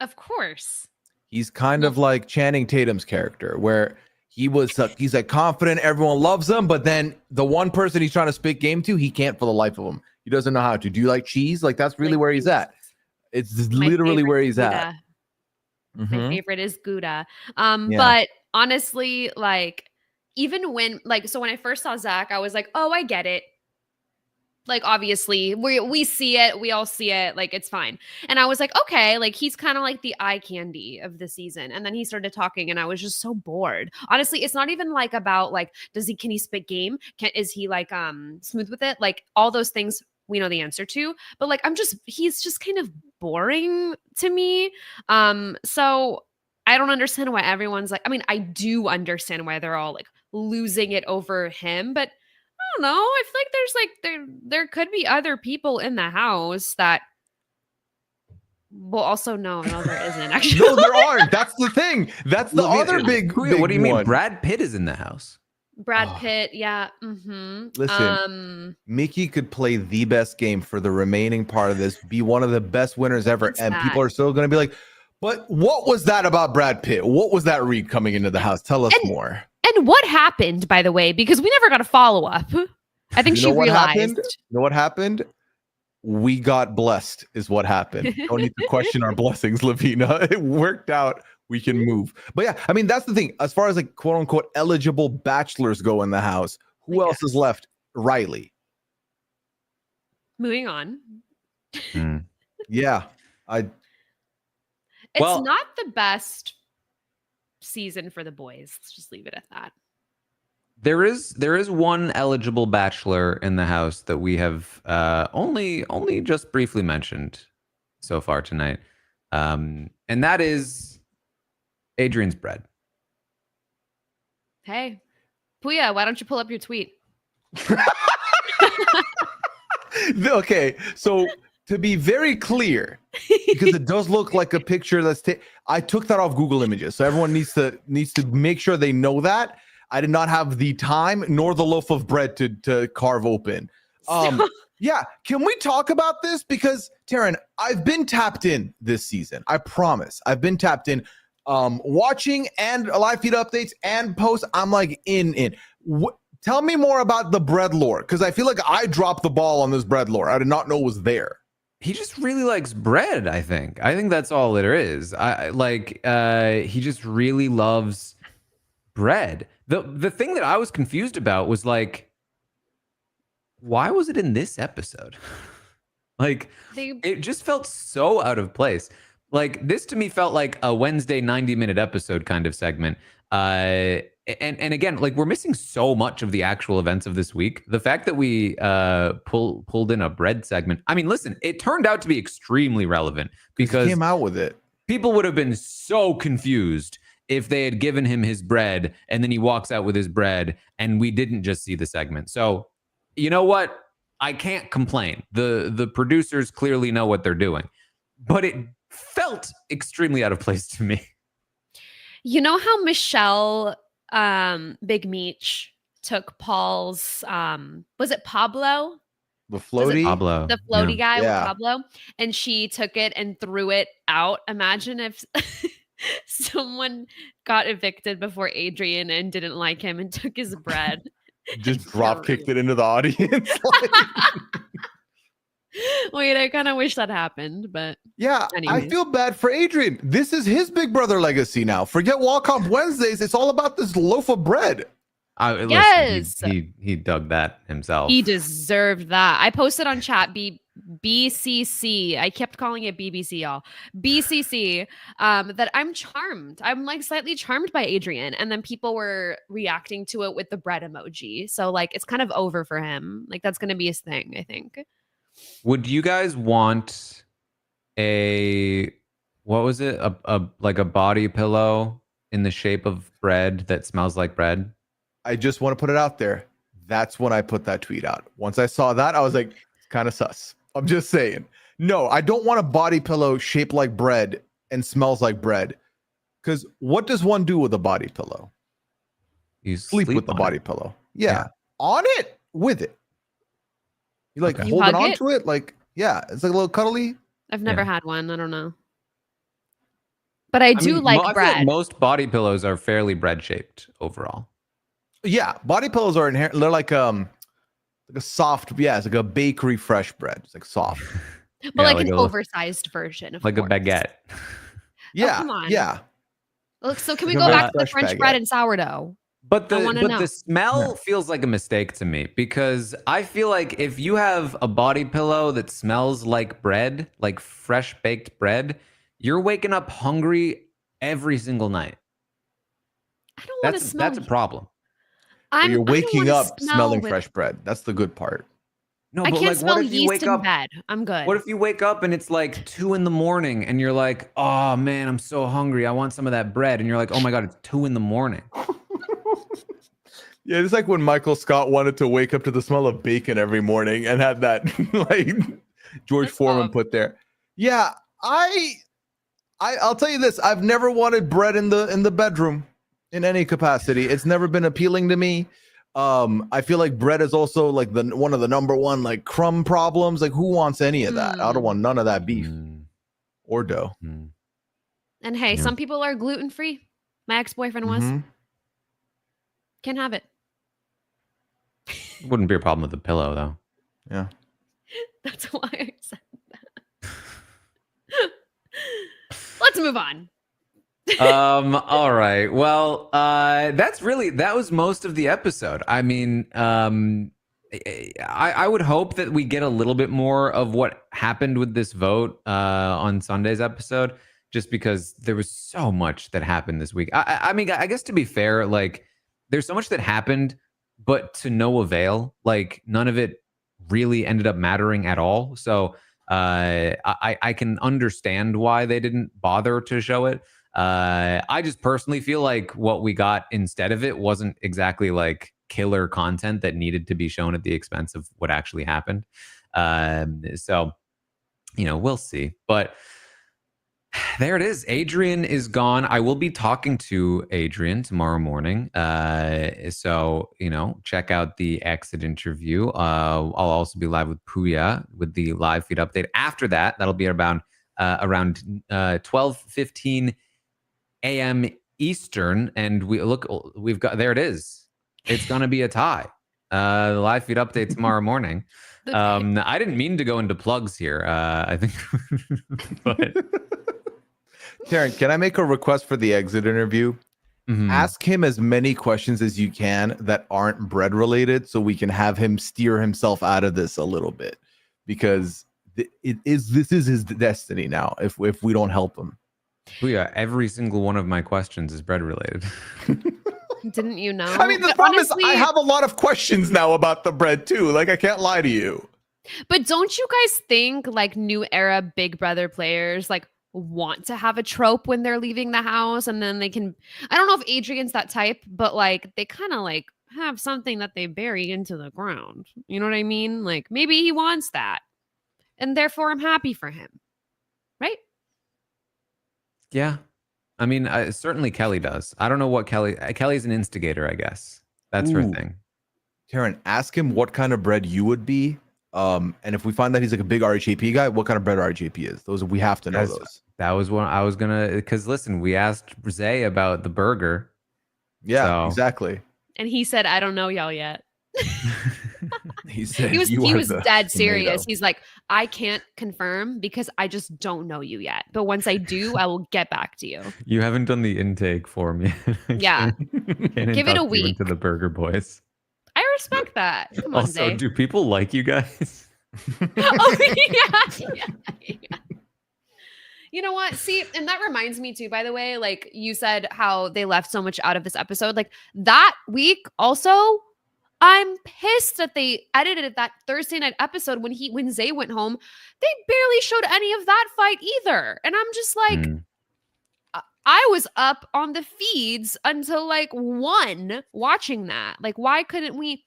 Of course. He's kind of like Channing Tatum's character, where he's like confident, everyone loves him, but then the one person he's trying to spit game to, he can't for the life of him. He doesn't know how to. Do you like cheese? Like that's really where he's at. It's literally where he's at. My favorite is Gouda. But honestly, like even when so when I first saw Zach, I was like, oh, I get it. Like, obviously, we see it. We all see it. Like, it's fine. And I was like, okay, like, he's kind of like the eye candy of the season. And then he started talking, and I was just so bored. Honestly, it's not even, like, about, like, can he spit game? Is he, like, smooth with it? Like, all those things we know the answer to. But, like, he's just kind of boring to me. So I don't understand why everyone's like, I mean, I do understand why they're all, like, losing it over him, but I don't know. I feel like there's there could be other people in the house that well also no there isn't actually. No, there aren't. That's the thing. That's the other big what do you mean one. Brad Pitt is in the house? Brad Pitt, yeah. Listen, Mickey could play the best game for the remaining part of this, be one of the best winners ever, and people are still going to be like, but what was that about Brad Pitt? What was that read coming into the house? Tell us more. And what happened, by the way? Because we never got a follow-up. I think she realized. You know what happened? We got blessed is what happened. Don't need to question our blessings, Lovina. It worked out. We can move. But yeah, I mean, that's the thing. As far as like quote unquote eligible bachelors go in the house, who else is left? Riley. Moving on. Yeah. It's not the best season for the boys. Let's just leave it at that. There is one eligible bachelor in the house that we have only just briefly mentioned so far tonight, and that is Adrian's bread. Hey, Pooya, why don't you pull up your tweet? Okay, so to be very clear, because it does look like a picture I took that off Google Images, so everyone needs to make sure they know that. I did not have the time nor the loaf of bread to carve open. Yeah, can we talk about this? Because Taran, I've been tapped in this season. I promise. I've been tapped in, watching and live feed updates and posts. I'm like in. Tell me more about the bread lore, because I feel like I dropped the ball on this bread lore. I did not know it was there. He just really likes bread. I think that's all there is. He just really loves bread. The thing that I was confused about was like, why was it in this episode? Like, it just felt so out of place. Like, this to me felt like a Wednesday 90-minute episode kind of segment. And again, like, we're missing so much of the actual events of this week. The fact that we pulled in a bread segment. I mean, listen, it turned out to be extremely relevant because he came out with it. People would have been so confused if they had given him his bread and then he walks out with his bread and we didn't just see the segment. So, you know what? I can't complain. The producers clearly know what they're doing, but it felt extremely out of place to me. You know how Michelle Big Meech took Paul's was it Pablo? The floaty? Pablo. The floaty guy with Pablo. And she took it and threw it out. Imagine if someone got evicted before Adrian and didn't like him and took his bread. Just drop kicked it into the audience. Wait, I kind of wish that happened, but yeah, anyways. I feel bad for Adrian. This is his Big Brother legacy now. Forget Walk Off Wednesdays. It's all about this loaf of bread. Yes, listen, he dug that himself. He deserved that. I posted on chat BCC. I kept calling it BBC, y'all. BCC. That I'm charmed. I'm like slightly charmed by Adrian, and then people were reacting to it with the bread emoji. So like it's kind of over for him. Like that's gonna be his thing, I think. Would you guys want what was it? A like a body pillow in the shape of bread that smells like bread? I just want to put it out there. That's when I put that tweet out. Once I saw that, I was like, it's kind of sus. I'm just saying. No, I don't want a body pillow shaped like bread and smells like bread. Because what does one do with a body pillow? You sleep with the body pillow. Yeah. On it, with it. You like holding on to it? Like, yeah, it's like a little cuddly. I've never had one. I don't know. But I I do mean, like I feel bread. like most body pillows are fairly bread shaped overall. Yeah, body pillows are inherent. They're like a soft. Yeah, it's like a bakery fresh bread. It's like soft. But Yeah, like like an a- oversized version, of Like course. a baguette. Yeah, come on. yeah. Look, so can we Like a go very back to the fresh French baguette. bread and sourdough? But I wanna know. the smell feels like a mistake to me because I feel like if you have a body pillow that smells like bread, like fresh baked bread, you're waking up hungry every single night. I don't want to smell. That's a problem. But you're I don't waking wanna up smell smelling with- fresh bread. That's the good part. No, I but can't like, smell what if you yeast wake in up? bed. I'm good. What if you wake up and it's like 2 a.m. and you're like, oh man, I'm so hungry. I want some of that bread. And you're like, oh my God, it's 2 a.m. Yeah, it's like when Michael Scott wanted to wake up to the smell of bacon every morning and had that like George That's Foreman awful. put there. Yeah, I'll tell you this. I've never wanted bread in the bedroom in any capacity. It's never been appealing to me. I feel like bread is also like one of the number one like crumb problems. Like who wants any of that? I don't want none of that beef or dough. And hey, Yeah. some people are gluten free. My ex-boyfriend was. Mhm. Can't have it. Wouldn't be a problem with the pillow though. Yeah. That's why I said that. Let's move on. All right. Well, that was most of the episode. I mean, I would hope that we get a little bit more of what happened with this vote on Sunday's episode, just because there was so much that happened this week. I mean, I guess to be fair, like there's so much that happened, but to no avail. Like none of it really ended up mattering at all. So I can understand why they didn't bother to show it. I just personally feel like what we got instead of it wasn't exactly like killer content that needed to be shown at the expense of what actually happened. So, we'll see. But there it is. Adrian is gone. I will be talking to Adrian tomorrow morning. So, check out the exit interview. I'll also be live with Pooya with the live feed update. After that, that'll be around 12:15 a.m. Eastern. And we've got, there it is. It's going to be a tie. The live feed update tomorrow morning. I didn't mean to go into plugs here. I think, but Taran, can I make a request for the exit interview? Mhm. Ask him as many questions as you can that aren't bread related, so we can have him steer himself out of this a little bit, because this is his destiny now. If we don't help him, Pooya, every single one of my questions is bread related. Didn't you know? I mean, the But problem is honestly, I have a lot of questions now about the bread too. Like I can't lie to you. But don't you guys think like new era Big Brother players like want to have a trope when they're leaving the house, and then they can, I don't know if Adrian's that type, but like they kind of like have something that they bury into the ground. You know what I mean? Like maybe he wants that. And therefore I'm happy for him. Right? Yeah. I mean, certainly Kelly does. I don't know what Kelly's an instigator, I guess. That's her Ooh. thing. Taran, ask him what kind of bread you would be. And if we find that he's like a big RHAP guy, what kind of bread RHAP is? Those we have to know those. That was what I was gonna, because listen, we asked Zay about the burger. Yeah, So- exactly. And he said, I don't know y'all yet. He said He was you are dead the serious. tomato. He's like, I can't confirm because I just don't know you yet. But once I do, I will get back to you. You haven't done the intake form yet. Yeah. Can't Give it a induct you into week. the Burger Boys. I respect that. Come on, Also, Zay. do people like you guys? Oh, yeah. You know what? See, and that reminds me too, by the way, like you said how they left so much out of this episode. Like that week also, I'm pissed that they edited that Thursday night episode when Zay went home. They barely showed any of that fight either. And I'm just like, Mm. I was up on the feeds until like 1 watching that. Like, why couldn't we?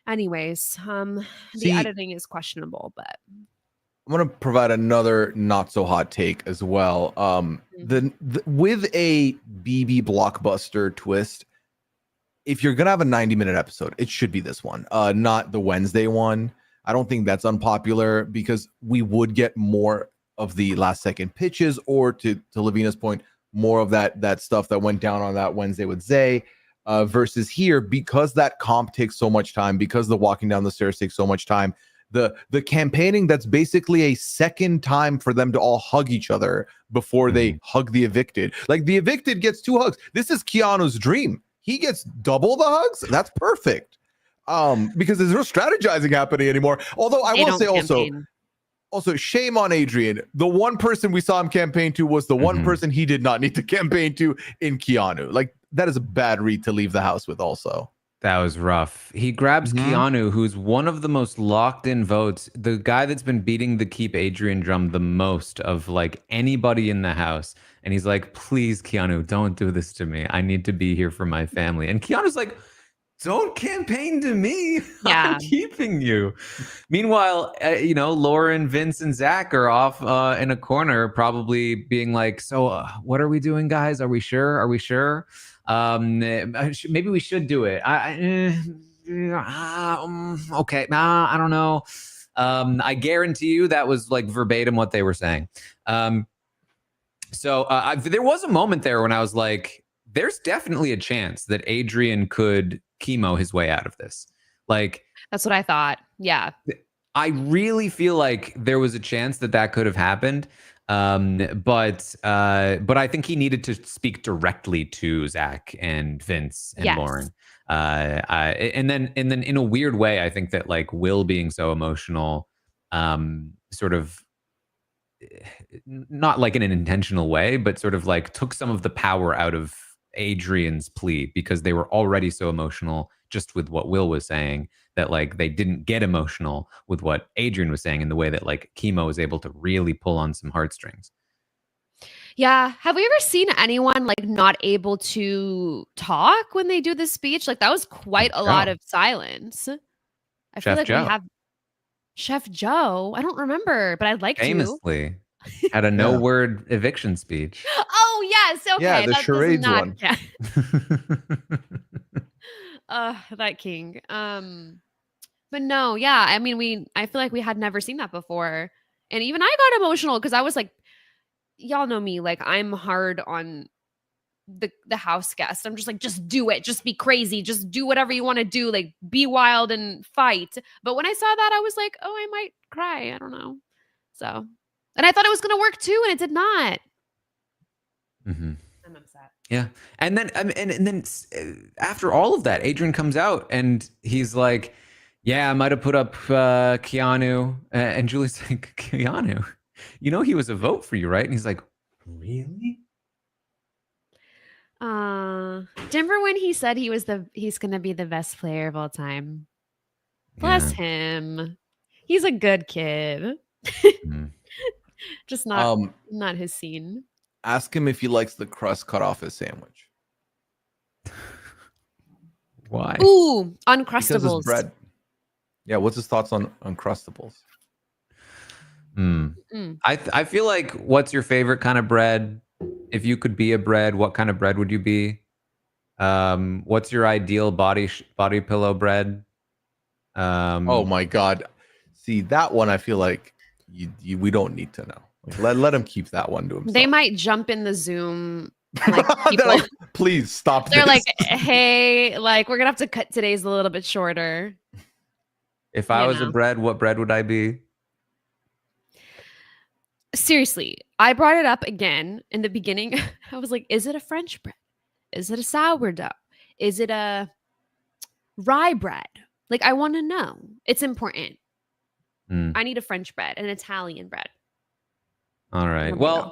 Anyways, the See- editing is questionable, but I'm gonna provide another not so hot take as well. The with a BB blockbuster twist, if you're gonna have a 90-minute episode, it should be this one, not the Wednesday one. I don't think that's unpopular because we would get more of the last second pitches, or to Lovina's point, more of that stuff that went down on that Wednesday with Zay, versus here, because that comp takes so much time, because the walking down the stairs takes so much time, the campaigning, that's basically a second time for them to all hug each other before they hug the evicted. Like, the evicted gets 2 hugs. This is Keanu's dream. He gets double the hugs. That's perfect. Because there's no strategizing happening anymore. Although I will say also shame on Adrian. The one person we saw him campaign to was the one person he did not need to campaign to in Keanu. Like, that is a bad read to leave the house with also. That was rough. He grabs Keanu, who's one of the most locked in votes, the guy that's been beating the keep Adrian drum the most of like anybody in the house. And he's like, please, Keanu, don't do this to me. I need to be here for my family. And Keanu's like, don't campaign to me. Yeah. I'm keeping you. Meanwhile, Lauren, Vince, and Zach are off in a corner, probably being like, so what are we doing, guys? Are we sure? Are we sure? Maybe we should do it. Okay. I don't know. I guarantee you that was like verbatim what they were saying. So there was a moment there when I was like, there's definitely a chance that Adrian could chemo his way out of this. Like, that's what I thought. Yeah. I really feel like there was a chance that could have happened. But I think he needed to speak directly to Zach and Vince and Lauren. And then in a weird way, I think that like Will being so emotional, sort of not like in an intentional way, but sort of like took some of the power out of Adrian's plea, because they were already so emotional just with what Will was saying, that like they didn't get emotional with what Adrian was saying in the way that like chemo was able to really pull on some heartstrings. Yeah. Have we ever seen anyone like not able to talk when they do this speech? Like, that was quite a lot of silence. I feel like we have Chef Joe. I don't remember, but I'd like famously had a no word eviction speech. Oh yes. Okay. Yeah, the charades one. That king. But no, yeah. I mean, I feel like we had never seen that before. And even I got emotional because I was like, y'all know me, like I'm hard on the house guest. I'm just like, just do it. Just be crazy. Just do whatever you want to do. Like, be wild and fight. But when I saw that, I was like, oh, I might cry. I don't know. So, and I thought it was going to work too, and it did not. I'm upset. Yeah. And then, and then after all of that, Adrian comes out and he's like, yeah, I might have put up Keanu. And Julie's like, Keanu, he was a vote for you, right? And he's like, really? Remember when he said he's going to be the best player of all time? Bless him. He's a good kid. Just not his scene. Ask him if he likes the crust cut off his sandwich. Why? Ooh, Uncrustables. Because his bread. Yeah, what's his thoughts on Uncrustables? I feel like, what's your favorite kind of bread? If you could be a bread, what kind of bread would you be? What's your ideal body pillow bread? Oh my God. See, that one I feel like we don't need to know. Like, let him keep that one to himself. They might jump in the Zoom. Like, people, like, please stop. They're like, hey, like, we're gonna have to cut today's a little bit shorter. If I was a bread, what bread would I be? Seriously, I brought it up again in the beginning. I was like, is it a French bread? Is it a sourdough? Is it a rye bread? Like, I want to know. It's important. I need a French bread, an Italian bread. All right. Well,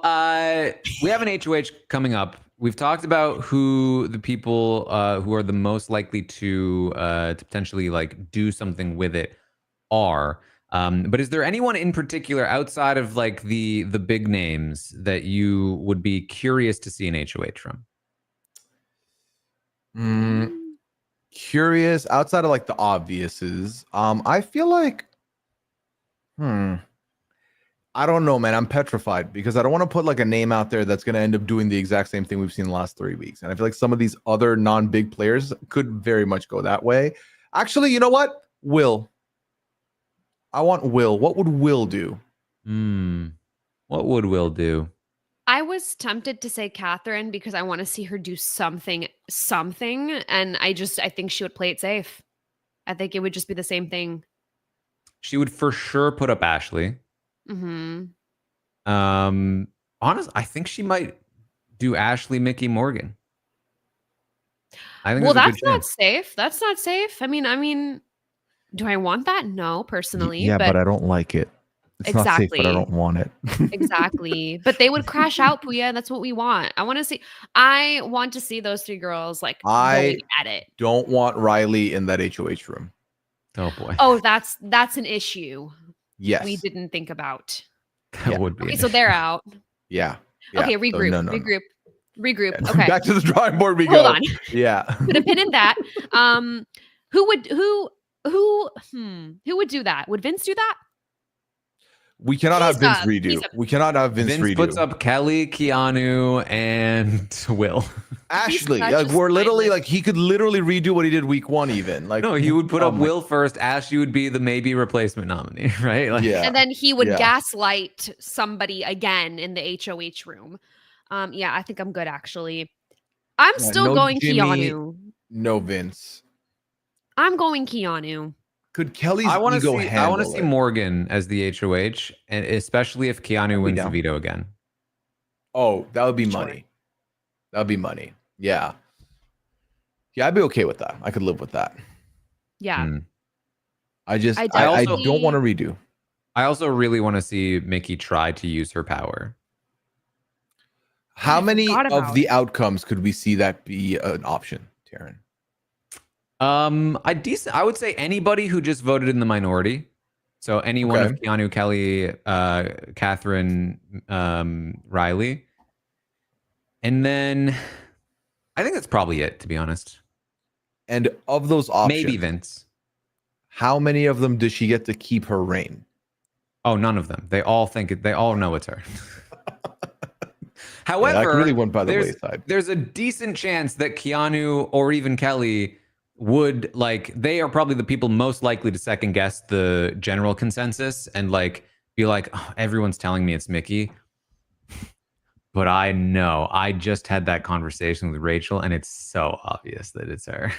we have an HOH coming up. We've talked about who the people who are the most likely to potentially like do something with it are. But is there anyone in particular outside of like the big names that you would be curious to see an HOH from? Curious outside of like the obviouses. I feel like, I don't know, man. I'm petrified because I don't want to put like a name out there that's going to end up doing the exact same thing we've seen the last 3 weeks. And I feel like some of these other non-big players could very much go that way. Actually, you know what? Will. I want Will. What would Will do? What would Will do? I was tempted to say Catherine because I want to see her do something, and I think she would play it safe. I think it would just be the same thing. She would for sure put up Ashley. Mm-hmm. Honestly, I think she might do Ashley, Mickey, Morgan. I think Well, there's a that's good not chance. safe. That's not safe. I mean, do I want that? No, personally. Yeah, but I don't like it. It's not safe, but I Exactly. don't want it. Exactly. But they would crash out, Pooya. That's what we want. I want to see those three girls like going at it. Don't want Riley in that HOH room. Oh boy. Oh, that's an issue Yes. we didn't think about. That would be. Okay, an so issue. they're out. Yeah. Okay, So regroup. no. Regroup. Yeah. Okay. Back to the drawing board we Hold go. on. Yeah. Put a pin in that. Who would do that? Would Vince do that? We cannot have Vince redo. he's We cannot have Vince redo. puts up Kelly, Keanu, and Will. Ashley. such Like a we're literally spineless- like he could literally redo what he did week 1 even. Like No, he would put oh up my- Will first. Ashley would be the maybe replacement nominee, right? Like, Yeah. And then he would Yeah. gaslight somebody again in the HOH room. Yeah, I think I'm good actually. I'm still no going Jimmy. Keanu. No Vince. I'm going Keanu. Could Kelly's I want to ego see. handle I want to see it? Morgan as the HOH, and especially if Keanu wins the veto again. Oh, that would be Sure. money. That would be money. Yeah. Yeah, I'd be okay with that. I could live with that. Yeah. Hmm. I I don't want to redo. I also really want to see Mickey try to use her power. How I many forgot of about the it. outcomes could we see that be an option, Taran? I would say anybody who just voted in the minority. So anyone of Okay. Keanu, Kelly, Catherine, Riley, and then I think that's probably it. To be honest, And of those options, maybe Vince. how many of them does she get to keep her reign? Oh, none of them. They all think it. They all know it's her. However, that really went by the there's, wayside. there's a decent chance that Keanu or even Kelly would they are probably the people most likely to second guess the general consensus and be like, oh, everyone's telling me it's Mickey. But I know I just had that conversation with Rachel and it's so obvious that it's her.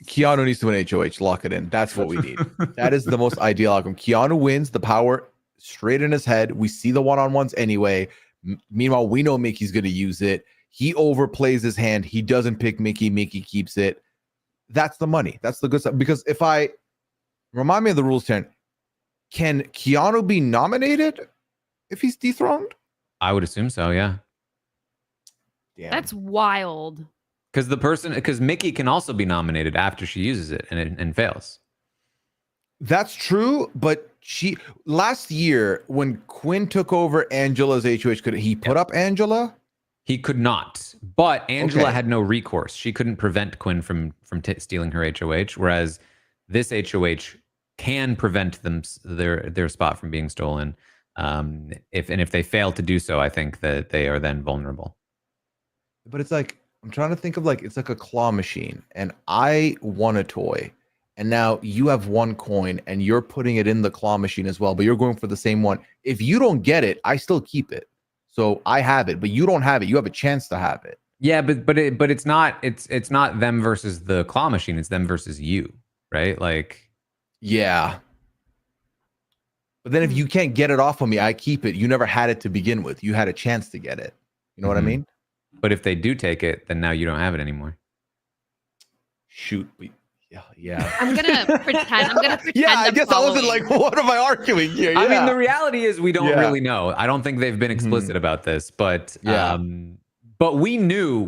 Keanu needs to win HOH. Lock it in. That's what we need. That is the most ideal outcome. Keanu wins, the power straight in his head. We see the one-on-ones anyway. Meanwhile, we know Mickey's going to use it. He overplays his hand. He doesn't pick Mickey. Mickey keeps it. That's the money. That's the good stuff. Because if I remind me of the rules, Taryn, can Keanu be nominated if he's dethroned? I would assume so, yeah. Damn. That's wild. Because Mickey can also be nominated after she uses it and fails. That's true, but last year when Quinn took over Angela's HOH, could he put up Angela? He could not, but Angela Okay. had no recourse. She couldn't prevent Quinn from stealing her HOH, whereas this HOH can prevent their spot from being stolen. If they fail to do so, I think that they are then vulnerable. But it's like I'm trying to think of it's like a claw machine, and I won a toy, and now you have one coin, and you're putting it in the claw machine as well, but you're going for the same one. If you don't get it, I still keep it. So I have it, but you don't have it. You have a chance to have it. Yeah, but it's not them versus the claw machine. It's them versus you, right? Yeah. But then if you can't get it off of me, I keep it. You never had it to begin with. You had a chance to get it. You know what I Mhm. mean? But if they do take it, then now you don't have it anymore. Shoot. Yeah. I'm gonna pretend. Yeah, I I'm guess I wasn't following. what am I arguing here? I mean, Yeah. the reality is we don't Yeah. really know. I don't think they've been explicit about this, but Yeah. but we knew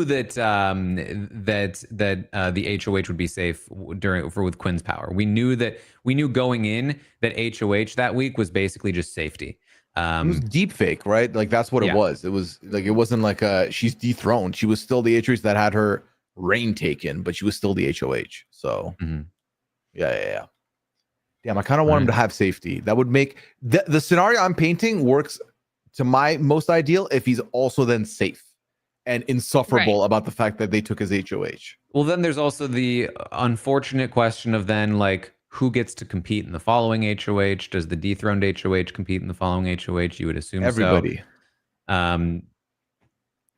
that the HOH would be safe with Quinn's power. We knew going in that HOH that week was basically just safety. It was deep fake, right? That's what Yeah. it was. It was it wasn't she's dethroned. She was still the HOH that had her reign taken, but she was still the HOH. So Mhm. yeah. Damn, I kind of want him to have safety. That would make the scenario I'm painting works to my most ideal if he's also then safe and insufferable about the fact that they took his HOH. Well, then there's also the unfortunate question of then who gets to compete in the following HOH? Does the dethroned HOH compete in the following HOH? You would assume Everybody. So.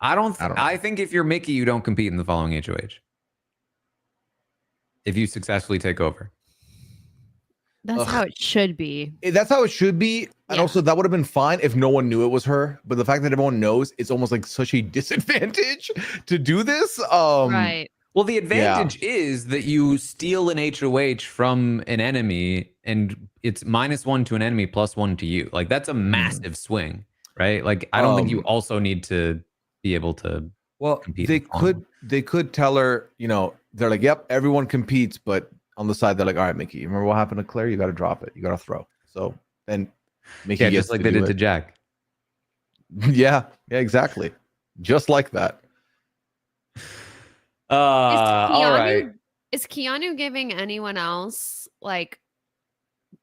I think if you're Mickey, you don't compete in the following HOH. If you successfully take over. That's how it should be. That's how it should be. And also that would have been fine if no one knew it was her. But the fact that everyone knows, it's almost like such a disadvantage to do this. Right. Well, the advantage is that you steal an HOH from an enemy and it's -1 to an enemy, +1 to you. Like that's a massive swing, right? Like I don't think you also need to be able to compete. They could tell her, you know, they're like, yep, everyone competes, but on the side, they're like, all right, Mickey, remember what happened to Claire? You got to drop it. You got to throw. So then Mickey gets just like they did to Jack. Yeah, exactly. Just like that. All right. Is Keanu giving anyone else like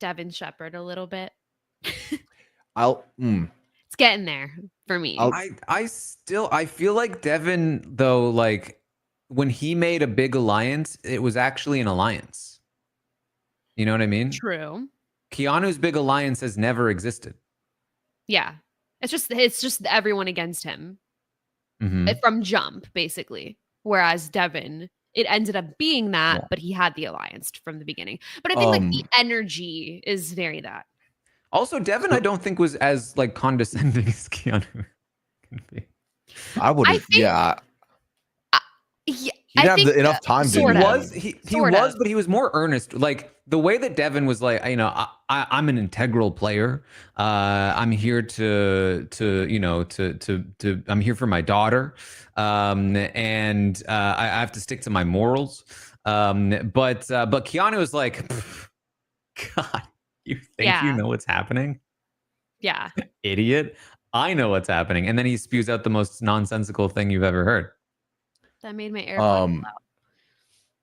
Devin Shepard a little bit? It's getting there for me. I feel like Devin, though, like when he made a big alliance, it was actually an alliance. You know what I mean? True. Keanu's big alliance has never existed. Yeah. It's just everyone against him. From jump, basically. Whereas Devin, it ended up being that, but he had the alliance from the beginning. But I think like the energy is very that. Also, Devin, I don't think was as like condescending as Keanu can be. I would have, He didn't have enough time to do that. He was, but he was more earnest. Like the way that Devin was like, you know, I'm an integral player. I'm here to I'm here for my daughter. And I have to stick to my morals. But Keanu was like, God, you think you know what's happening? Yeah. Idiot. I know what's happening. And then he spews out the most nonsensical thing you've ever heard. That made my AirPods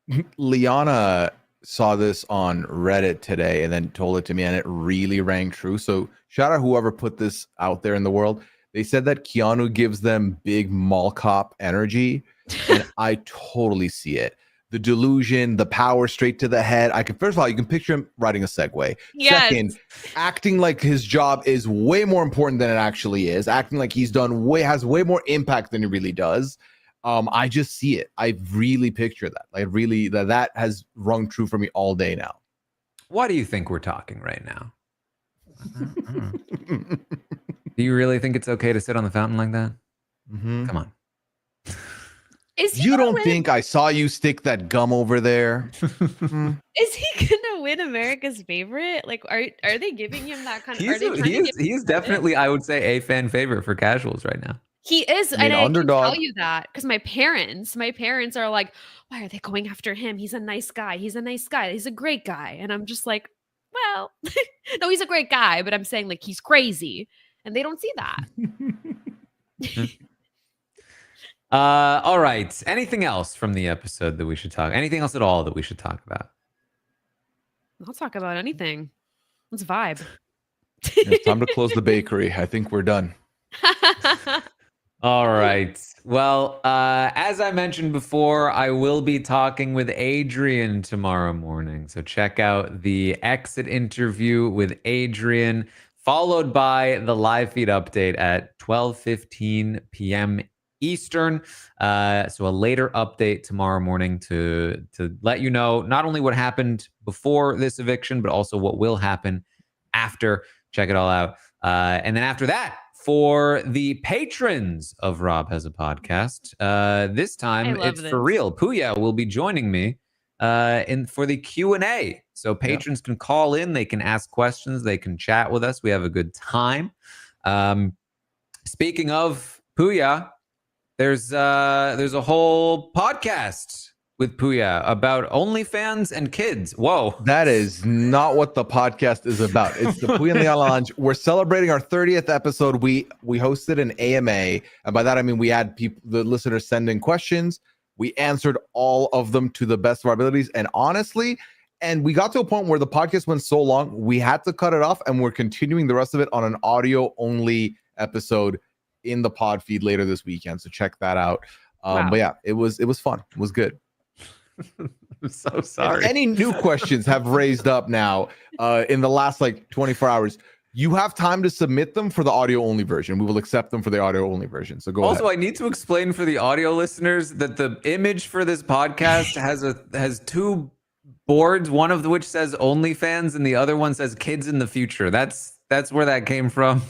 loud. Liana saw this on Reddit today and then told it to me, and it really rang true. So shout out whoever put this out there in the world. They said that Keanu gives them big mall cop energy, and I totally see it. The delusion, the power straight to the head. First of all, you can picture him riding a Segway. Yes. Second, acting like his job is way more important than it actually is. Acting like has way more impact than he really does. I just see it. I really picture that. Like really, that has rung true for me all day now. Why do you think we're talking right now? Do you really think it's okay to sit on the fountain like that? Come on. You don't think I saw you stick that gum over there? Is he gonna win America's favorite? Like, are they giving him that kind of? He's definitely, I would say, a fan favorite for casuals right now. He is, I mean, and underdog. I can tell you that because my parents are like, why are they going after him? He's a nice guy. He's a nice guy. He's a great guy. And I'm just like, well, no, he's a great guy, but I'm saying like he's crazy, and they don't see that. All right. Anything else from the episode that we should talk? Anything else at all that we should talk about? I'll talk about anything. Let's vibe. It's time to close the bakery. I think we're done. All right. Well, as I mentioned before, I will be talking with Adrian tomorrow morning. So check out the exit interview with Adrian, followed by the live feed update at 12:15 p.m. Eastern. So a later update tomorrow morning to let you know not only what happened before this eviction, but also what will happen after. Check it all out. And then after that, for the patrons of Rob Has a Podcast, this time it's for real. Pooya will be joining me for the Q&A. So patrons can call in, they can ask questions, they can chat with us. We have a good time. Speaking of Pooya, there's a whole podcast with Pooya about OnlyFans and kids. Whoa. That is not what the podcast is about. It's the Pooya and Liana Lounge. We're celebrating our 30th episode. We hosted an AMA. And by that, I mean we had the listeners send in questions. We answered all of them to the best of our abilities. And honestly, we got to a point where the podcast went so long, we had to cut it off. And we're continuing the rest of it on an audio-only episode in the pod feed later this weekend. So check that out. Wow. But yeah, it was fun. It was good. I'm so If sorry. any new questions have raised up now in the last like 24 hours, you have time to submit them for the audio only version. We will accept them for the audio only version. So go Also, ahead. I need to explain for the audio listeners that the image for this podcast has two boards, one of which says OnlyFans and the other one says Kids in the Future. That's where that came from.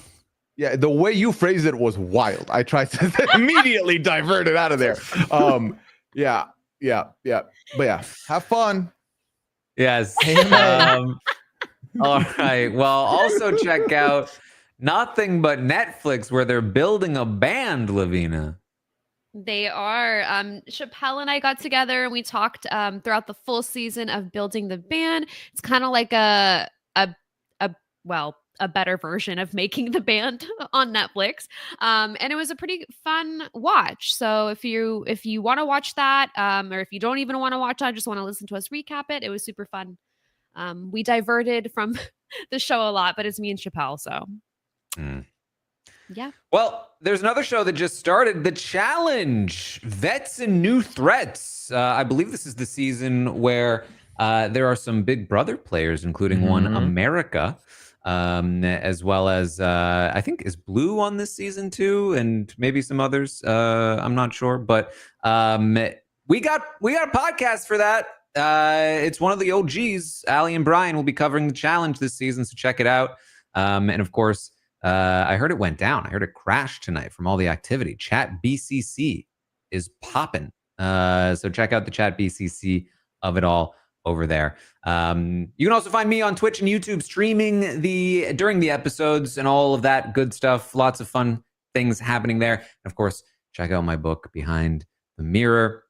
Yeah, the way you phrased it was wild. I tried to immediately divert it out of there. Yeah. But yeah, have fun. Yes. Amen. All right. Well, also check out Nothing But Netflix, where they're building a band, Lovina. They are. Chappelle and I got together and we talked throughout the full season of building the band. It's kind of like a better version of Making the Band on Netflix. And it was a pretty fun watch. So if you want to watch that, or if you don't even want to watch that, just want to listen to us recap it, it was super fun. We diverted from the show a lot, but it's me and Chappelle. So yeah. Well, there's another show that just started, The Challenge, Vets and New Threats. I believe this is the season where there are some Big Brother players, including one America, as well as I think is Blue on this season too, and maybe some others. I'm not sure, but we got a podcast for that. It's one of the OGs. Allie and Brian will be covering The Challenge this season, so check it out. And of course, I heard it went down. I heard it crashed tonight from all the activity. Chat BCC is popping. So check out the Chat BCC of it all over there. You can also find me on Twitch and YouTube streaming during the episodes and all of that good stuff. Lots of fun things happening there. And of course, check out my book, Behind the Mirror.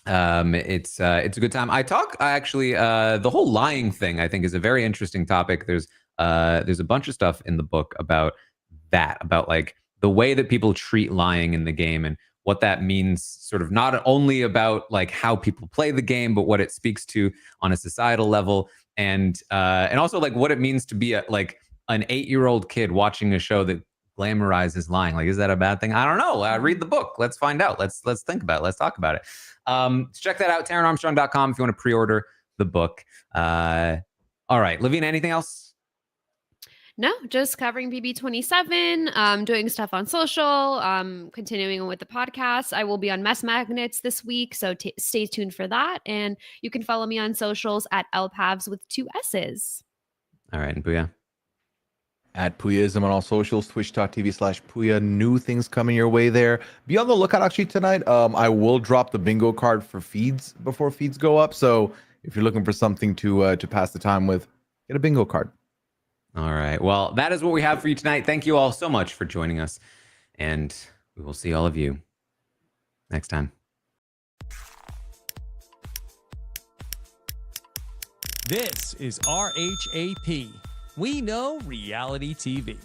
It's a good time. The whole lying thing, I think, is a very interesting topic. There's a bunch of stuff in the book about like the way that people treat lying in the game and what that means, sort of not only about like how people play the game, but what it speaks to on a societal level, and also like what it means to be an 8-year-old kid watching a show that glamorizes lying. Like, is that a bad thing? I don't know. Read the book. Let's find out. Let's think about it. Let's talk about it. So check that out, taranarmstrong.com, if you want to pre-order the book. All right, Lovina, anything else? No, just covering BB27, doing stuff on social, continuing with the podcast. I will be on Mess Magnets this week, so stay tuned for that. And you can follow me on socials at lpavs with 2 S's. All right, and Pooya? At Pooyaism on all socials, twitch.tv/Pooya. New things coming your way there. Be on the lookout actually tonight. I will drop the bingo card for feeds before feeds go up. So if you're looking for something to pass the time with, get a bingo card. All right. Well, that is what we have for you tonight. Thank you all so much for joining us. And we will see all of you next time. This is RHAP. We know reality TV.